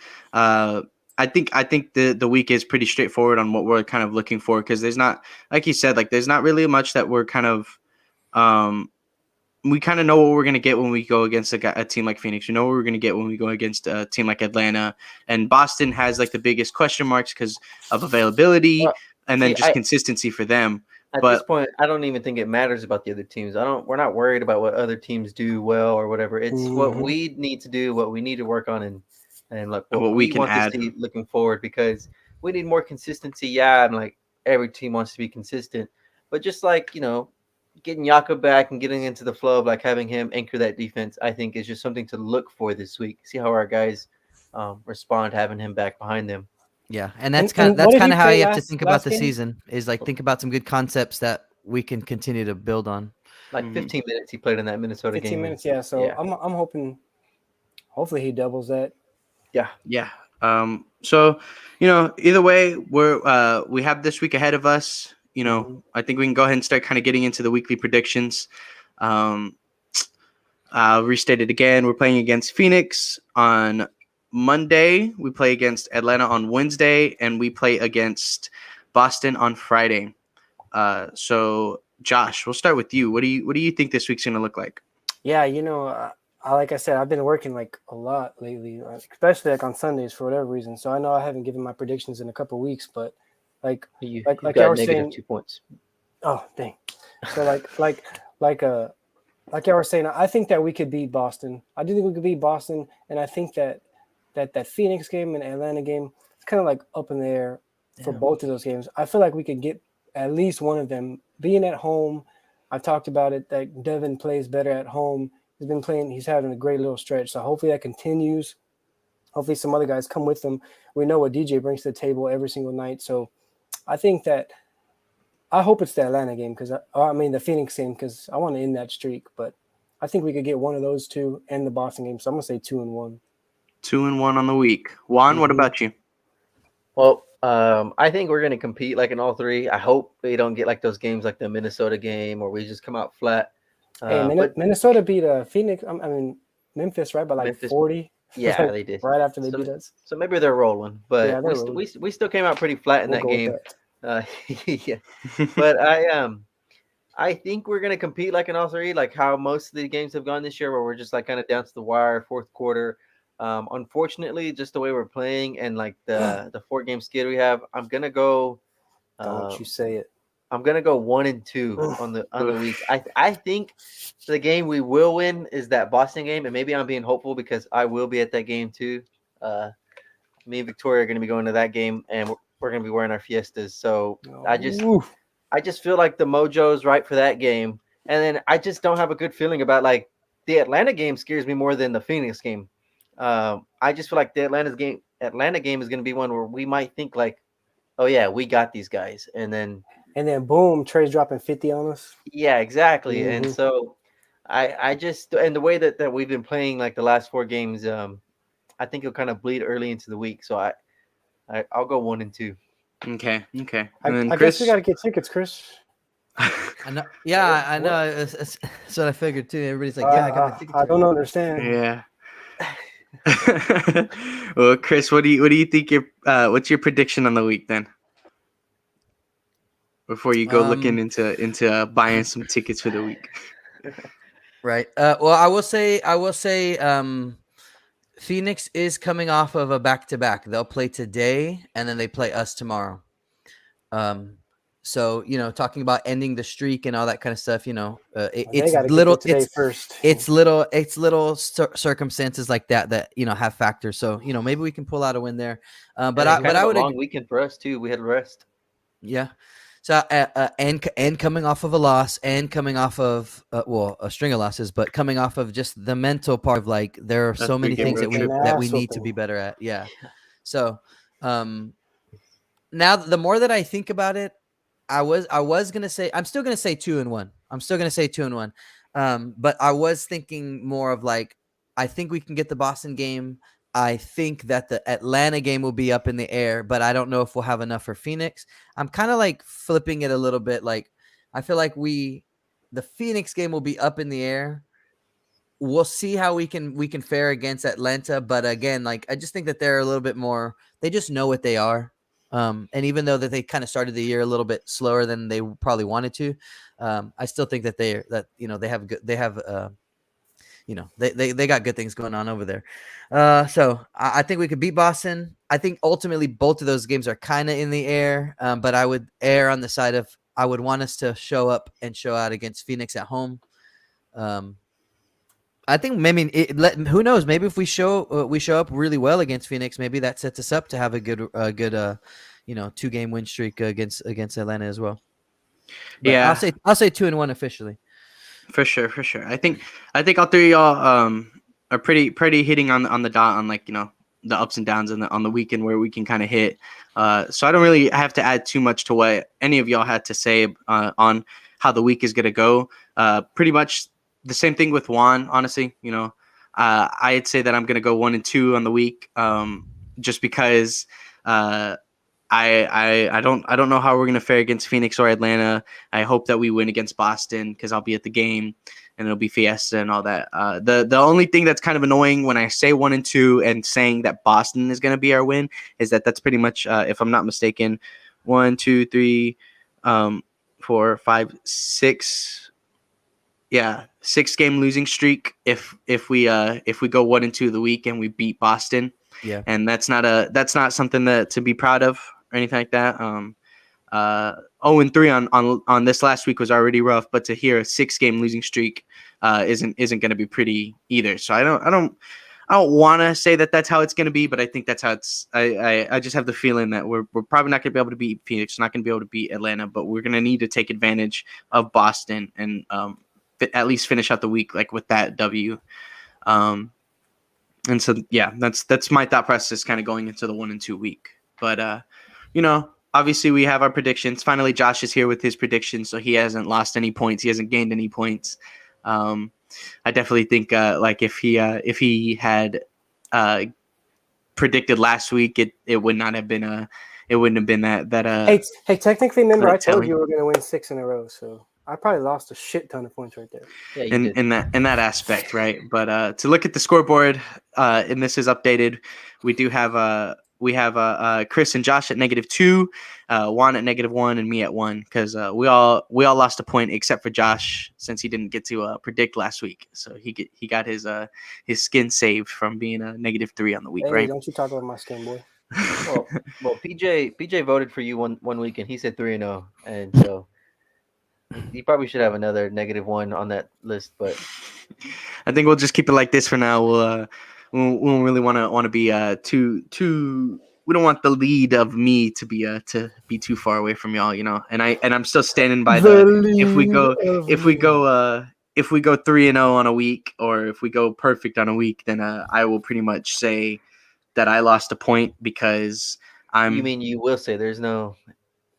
I think the week is pretty straightforward on what we're kind of looking for, because there's not, like you said, like there's not really much that we're kind of we kind of know what we're going to get when we go against a team like Phoenix. We know what we're going to get when we go against a team like Atlanta, and Boston has like the biggest question marks because of availability and then consistency for them. At this point, I don't even think it matters about the other teams. We're not worried about what other teams do well or whatever. It's what we need to do, what we need to work on, and look what we can want add to see looking forward, because we need more consistency. Yeah, and like every team wants to be consistent, but just like getting Yaka back and getting into the flow of like having him anchor that defense, I think is just something to look for this week. See how our guys respond having him back behind them. Yeah, and that's kind of how you have to think about the season, is like think about some good concepts that we can continue to build on. Like 15 minutes he played in that Minnesota 15 game. 15 minutes, yeah. So yeah. I'm hoping, hopefully he doubles that. Yeah. So either way, we have this week ahead of us. I think we can go ahead and start kind of getting into the weekly predictions. Restate it again. We're playing against Phoenix on Monday. We play against Atlanta on Wednesday, and we play against Boston on Friday. So Josh, we'll start with you. What do you think this week's going to look like? Yeah, like I said, I've been working like a lot lately, especially like on Sundays for whatever reason. So I know I haven't given my predictions in a couple of weeks, but like you got y'all were saying, 2 points. Oh dang! So like I was saying, I think that we could beat Boston. I do think we could beat Boston, and I think that Phoenix game and Atlanta game, it's kind of like up in the air for both of those games. I feel like we could get at least one of them. Being at home, I talked about it, that Devin plays better at home. He's been playing. He's having a great little stretch. So hopefully that continues. Hopefully some other guys come with him. We know what DJ brings to the table every single night. So I think that I hope it's the Atlanta game the Phoenix game, because I want to end that streak. But I think we could get one of those two and the Boston game. So I'm gonna say 2-1. 2-1 on the week. Juan, what about you? Well, I think we're going to compete like in all three. I hope we don't get like those games like the Minnesota game where we just come out flat. Hey, Minnesota beat Phoenix. Memphis, right, by like Memphis, 40 Yeah, they did. right after they So, beat us. so maybe they're rolling, but Yeah, they're rolling. we still came out pretty flat in We'll that go with game. that. Yeah, but I think we're gonna compete like in all three, like how most of the games have gone this year, where we're just like kind of down to the wire, fourth quarter. Unfortunately, just the way we're playing and like the 4 game skid we have, I'm gonna go. Don't you say it. I'm gonna go 1-2 on the week. I think the game we will win is that Boston game, and maybe I'm being hopeful because I will be at that game too. Me and Victoria are gonna be going to that game, and we're gonna be wearing our fiestas. So I just feel like the mojo's right for that game, and then I just don't have a good feeling about like the Atlanta game scares me more than the Phoenix game. I just feel like the Atlanta game is gonna be one where we might think like, oh yeah, we got these guys, and then boom, Trey's dropping 50 on us. yeah, exactly. And Mhm. so I just and the way that we've been playing like the last 4 games, I think it'll kind of bleed early into the week. So I'll go 1-2. Okay. And I then guess Chris. we got to get tickets, Chris. I know. Yeah, I know. That's what I figured too. Everybody's like, "Yeah, I got my ticket." I don't understand. Yeah. Well, Chris, what do you think what's your prediction on the week then? Before you go looking into buying some tickets for the week. Right. Well, I will say, Phoenix is coming off of a back-to-back. They'll play today, and then they play us tomorrow. So talking about ending the streak and all that kind of stuff. It's little. It's little circumstances like that have factors. So maybe we can pull out a win there. But I would. A long weekend for us too. We had rest. Yeah. So and coming off of a loss and coming off of a string of losses, but coming off of just the mental part of like there are so many things that we need to be better at. Yeah. So now the more that I think about it, I was gonna say I'm still gonna say 2-1. I'm still gonna say 2-1. But I was thinking more of like I think we can get the Boston game. I think that the Atlanta game will be up in the air, but I don't know if we'll have enough for Phoenix. I'm kind of like flipping it a little bit. Like I feel like the Phoenix game will be up in the air. We'll see how we can fare against Atlanta, but again, like I just think that they're a little bit more. They just know what they are, and even though that they kind of started the year a little bit slower than they probably wanted to, I still think that they have good. They have. They got good things going on over there. So I think we could beat Boston. I think ultimately both of those games are kind of in the air, but I would err on the side of I would want us to show up and show out against Phoenix at home. I think maybe who knows? Maybe if we show up really well against Phoenix, maybe that sets us up to have a good 2-game win streak against Atlanta as well. But yeah, I'll say 2-1 officially. For sure. I think all three of y'all are pretty hitting on the dot on like the ups and downs on the weekend where we can kind of hit. So I don't really have to add too much to what any of y'all had to say on how the week is gonna go. Pretty much the same thing with Juan. Honestly, I'd say that I'm gonna go 1-2 on the week, just because. I don't know how we're gonna fare against Phoenix or Atlanta. I hope that we win against Boston because I'll be at the game and it'll be fiesta and all that. The only thing that's kind of annoying when I say 1-2 and saying that Boston is gonna be our win is that's pretty much if I'm not mistaken, 1, 2, 3, 4, 5, 6. Yeah, 6-game losing streak if we go 1-2 the week and we beat Boston. Yeah, and that's not something to be proud of or anything like that. 0-3 on this last week was already rough, but to hear a 6-game losing streak isn't going to be pretty either. So I don't want to say that that's how it's going to be, but I think that's how it's. I just have the feeling that we're probably not going to be able to beat Phoenix, not going to be able to beat Atlanta, but we're going to need to take advantage of Boston and at least finish out the week like with that W. And so, yeah, that's my thought process kind of going into the 1-2 week. But, obviously we have our predictions. Finally, Josh is here with his predictions, so he hasn't lost any points. He hasn't gained any points. I definitely think like if he had predicted last week, it would not have been it wouldn't have been that. Hey, technically, remember I told you we were going to win 6 in a row. So I probably lost a shit ton of points right there. Yeah, you did. in that aspect, right? But to look at the scoreboard, and this is updated, we do have Chris and Josh at -2, Juan at -1, and me at 1, because we all lost a point except for Josh, since he didn't get to predict last week, so he got his skin saved from being a -3 on the week, Hey, right? don't you talk about my skin, boy. Well, PJ voted for you one week, and he said 3-0, and so you probably should have another -1 on that list. But I think we'll just keep it like this for now. We don't really want to be too. We don't want the lead of me to be too far away from y'all, you know. And I'm still standing by if we go 3-0 on a week, or if we go perfect on a week, then I will pretty much say that I lost a point, because you mean you will say there's no.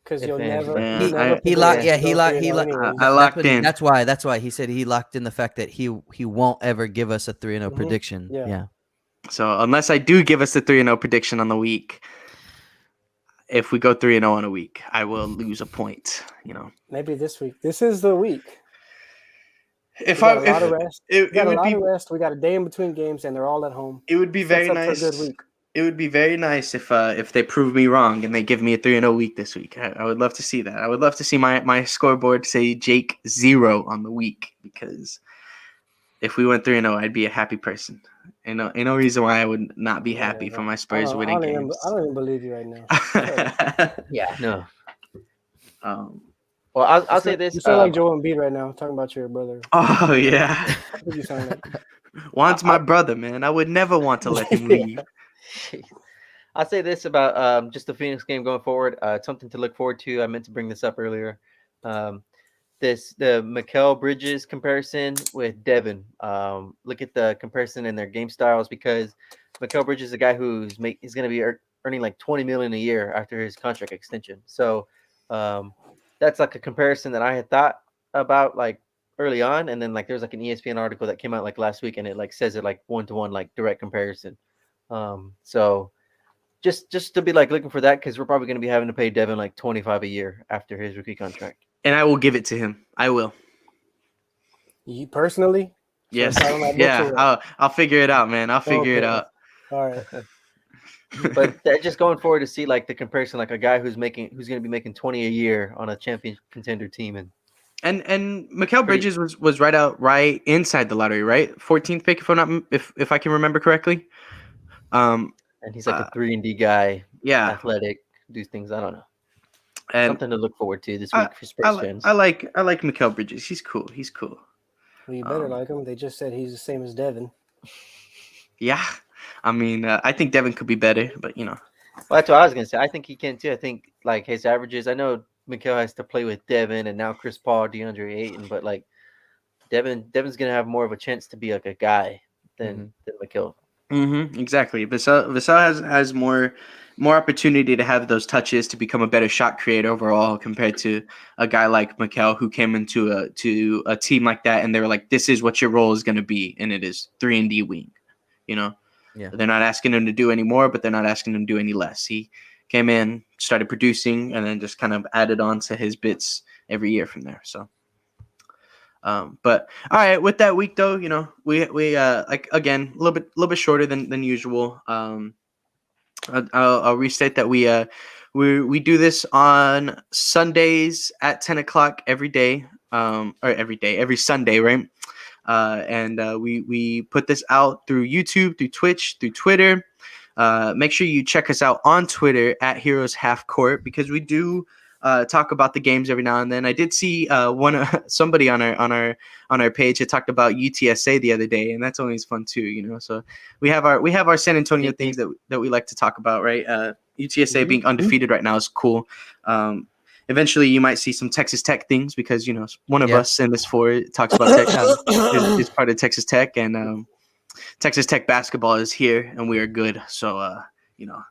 Because If you'll fans, never. but- you never He predict locked. us Yeah, to he go locked. 3-0 He locked. anyways. I locked That's what in. That's why he said he locked in the fact that he won't ever give us a 3-0 Mhm. prediction. Yeah. Yeah. So unless I do give us the 3-0 prediction on the week, if we go 3-0 on a week, I will lose a point. You know, Maybe this week. This is the week. if We got a lot of rest. it We got a would lot be of rest. We got a day in between games, and they're all at home. it would be Sets very up for a nice. good week. It would be very nice if they prove me wrong and they give me a 3-0 week this week. I would love to see that. I would love to see my scoreboard say Jake 0 on the week, because if we went 3-0, I'd be a happy person. Ain't no reason why I would not be happy for my Spurs winning games. I don't even believe you right now. Yeah, no. um, Well, I'll say this. You sound like Joel Embiid right now, talking about your brother. oh yeah, That's what you sound like. Juan's my brother, man. I would never want to let him leave. I'll say this about just the Phoenix game going forward. Something to look forward to. I meant to bring this up earlier. The Mikal Bridges comparison with Devin. Look at the comparison in their game styles, because Mikal Bridges is a guy who's going to be earning like $20 million a year after his contract extension. So that's like a comparison that I had thought about like early on, and then like there's like an ESPN article that came out like last week, and it like says it like 1-to-1, like direct comparison. So just to be like looking for that, because we're probably going to be having to pay Devin like 25 a year after his rookie contract. And I will give it to him. I will. You personally? Yes. So I'm Yeah. I'll figure it out, man. I'll figure it Okay. out. All right. But just going forward to see like the comparison, like a guy who's going to be making 20 a year on a champion contender team, And Mikal Bridges was right inside the lottery, right? 14th pick, if I can remember correctly. and he's like a 3-and-D guy, Yeah. athletic, do things. I don't know. And Something to look forward to this week for Spurs fans. I like Mikal Bridges. He's cool. Well, you better like him. They just said he's the same as Devin. Yeah. I mean, I think Devin could be better, but you know. Well, that's what I was gonna say. I think he can too. I think like his averages. I know Mikal has to play with Devin and now Chris Paul, DeAndre Ayton, but like Devin's gonna have more of a chance to be like a guy than Mikal. Mm-hmm, exactly. Vassell has more opportunity to have those touches to become a better shot creator overall, compared to a guy like Mikal, who came into a team like that and they were like, this is what your role is going to be, and it is 3-and-D wing. You know, Yeah. They're not asking him to do any more, but they're not asking him to do any less. He came in, started producing, and then just kind of added on to his bits every year from there. So. But all right, with that week though, you know, we like again a little bit shorter than usual. I'll restate that we do this on Sundays at 10 o'clock every day, every Sunday, right? And we put this out through YouTube, through Twitch, through Twitter. Make sure you check us out on Twitter at Heroes Half Court, because we do talk about the games every now and then. I did see somebody on our page that talked about UTSA the other day, and that's always fun too, you know. So we have our San Antonio things that we like to talk about, right? UTSA being undefeated right now is cool. Eventually, you might see some Texas Tech things, because you know one of us in this four talks about Tech, is part of Texas Tech, and Texas Tech basketball is here, and we are good. So you know,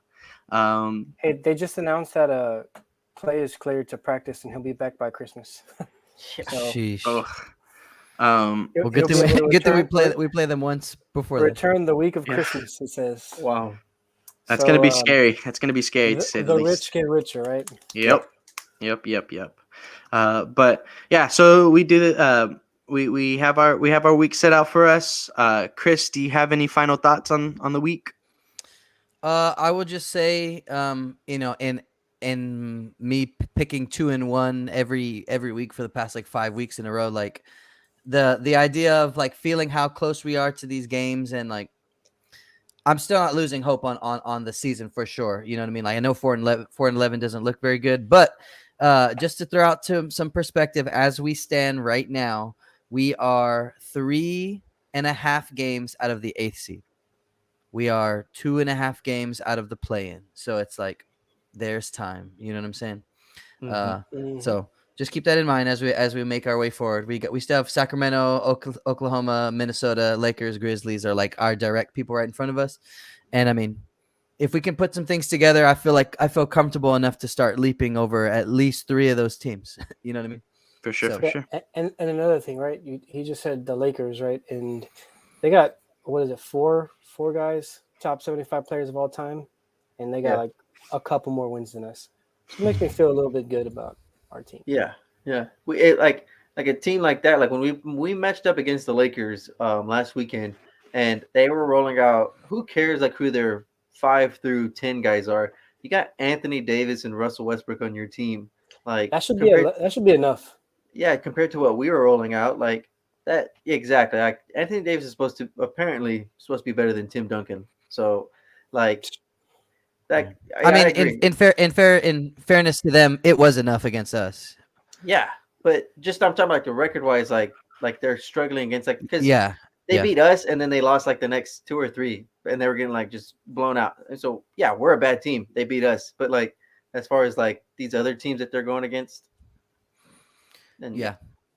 Hey, they just announced that play is cleared to practice, and he'll be back by Christmas. Sheesh. oh, Well, good thing we play them once before that. Return the week of Christmas, it says. Wow. that's So, gonna be scary. That's gonna be scary to say The the least. rich get richer, right? Yep. But yeah, so we did. We have our week set out for us. Chris, do you have any final thoughts on the week? I will just say, in me picking 2-1 every week for the past like 5 weeks in a row, like the idea of like feeling how close we are to these games, and like I'm still not losing hope on the season for sure. You know what I mean? Like I know 4-11 doesn't look very good, but just to throw out to some perspective, as we stand right now, we are 3.5 games out of the 8th seed. We are 2.5 games out of the play-in. So it's like there's time. You know what I'm saying? So just keep that in mind as we make our way forward. We still have Sacramento, Oklahoma, Minnesota, Lakers, Grizzlies are like our direct people right in front of us. And I mean, if we can put some things together, I feel comfortable enough to start leaping over at least 3 of those teams. You know what I mean? For sure, So- for sure. And another thing, right? He just said the Lakers, right? And they got, what is it, four guys, top 75 players of all time, and they got Yeah. like a couple more wins than us. So it makes me feel a little bit good about our team. Yeah. Like a team like that. Like when we matched up against the Lakers last weekend, and they were rolling out. Who cares like who their 5 through 10 guys are? You got Anthony Davis and Russell Westbrook on your team. Like That should be enough. yeah, compared to what we were rolling out, like that exactly. Like Anthony Davis is apparently supposed to be better than Tim Duncan. So, like that. I mean, agree. in fairness to them, it was enough against us. Yeah, but just I'm talking about like the record wise, like they're struggling against like because Yeah. they yeah. beat us and then they lost like the next 2 or 3, and they were getting like just blown out. And so yeah, we're a bad team. They beat us, but like as far as like these other teams that they're going against, then Yeah.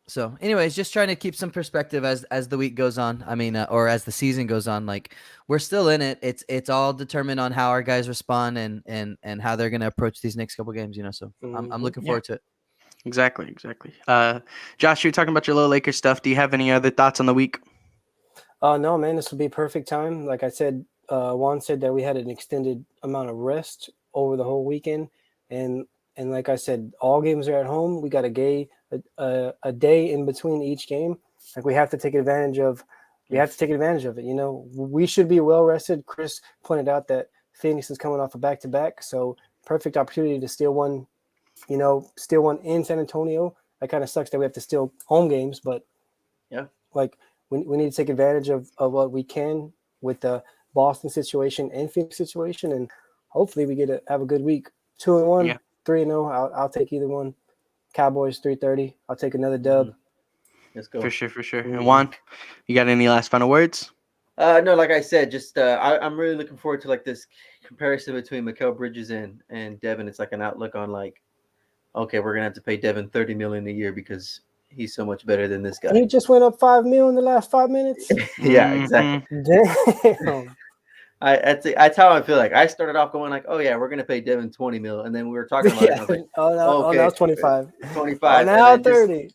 So, anyways, just trying to keep some perspective as the week goes on. I mean, or as the season goes on. Like we're still in it. It's all determined on how our guys respond and how they're gonna approach these next couple games. You know, so I'm looking forward to it. Exactly. Josh, you were talking about your little Lakers stuff. Do you have any other thoughts on the week? No, man, this would be perfect time. Like I said, Juan said that we had an extended amount of rest over the whole weekend, and like I said, all games are at home. We got a day in between each game. Like we have to take advantage of. We have to take advantage of it. You know, we should be well rested. Chris pointed out that Phoenix is coming off a back-to-back, so perfect opportunity to steal one. You know, steal one in San Antonio. That kind of sucks that we have to steal home games, but yeah, like we need to take advantage of what we can with the Boston situation and Phoenix situation, and hopefully we get to have a good week. 2-1, Yeah. 3-0. I'll take either one. Cowboys 3-30. I'll take another dub. let's go For sure. Mhm. And Juan, you got any last final words? No, like I said, just I'm really looking forward to like this comparison between Mikal Bridges and Devin. It's like an outlook on like, okay, we're gonna have to pay Devin $30 million a year because he's so much better than this guy. He just went up $5 million in the last 5 minutes. Yeah, exactly. Damn. That's how I feel. Like I started off going like, oh yeah, we're gonna pay Devin $20 million, and then we were talking about it. And I was like, oh, that was 25. 25. Oh, now and then 30.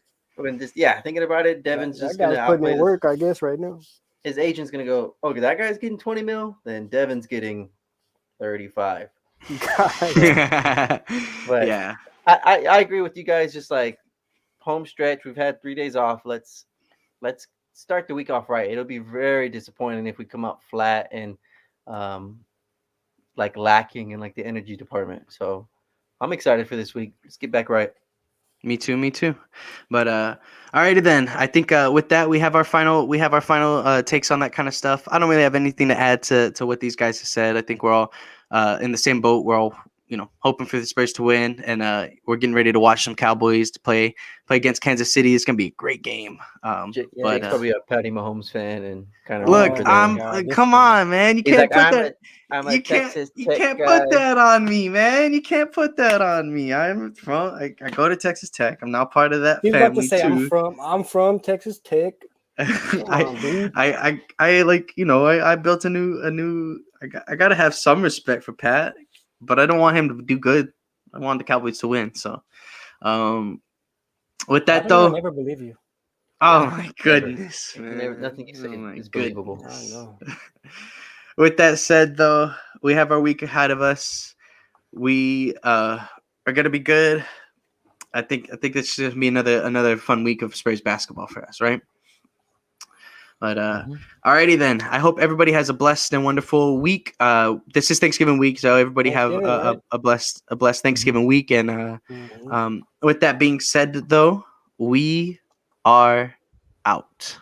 Thinking about it, Devin's That just guy's gonna putting outplay in work, I guess, right now. his agent's gonna go, okay, that guy's getting 20 mil, then Devin's getting 35. But Yeah. I agree with you guys. Just like home stretch, we've had 3 days off. Let's start the week off right. It'll be very disappointing if we come out flat and like lacking in like the energy department. So I'm excited for this week. Let's get back right. Me too. But alrighty then. I think with that we have our final takes on that kind of stuff. I don't really have anything to add to what these guys have said. I think we're all in the same boat. We're all hoping for the Spurs to win, and we're getting ready to watch some Cowboys to play against Kansas City. It's gonna be a great game. Jake's But probably a Patty Mahomes fan and kind of look, Oh, I'm God, this come guy. on, man. You He's can't like, put that. I'm a You can't Texas Tech guy. put that on me, man. You can't put that on me. I'm from I go to Texas Tech. I'm now part of that He's about to family say too. I'm from Texas Tech. Come on, dude. I like I built a new I gotta have some respect for Pat, but I don't want him to do good. I want the Cowboys to win. So with that I though, never believe you. oh my goodness, Nothing you say Oh my is goodness. believable. I know. With that said though, we have our week ahead of us. We are gonna be good. I think this should be another fun week of Spurs basketball for us, right? But alrighty then. I hope everybody has a blessed and wonderful week. This is Thanksgiving week, so everybody have a blessed Thanksgiving week. And with that being said, though, we are out.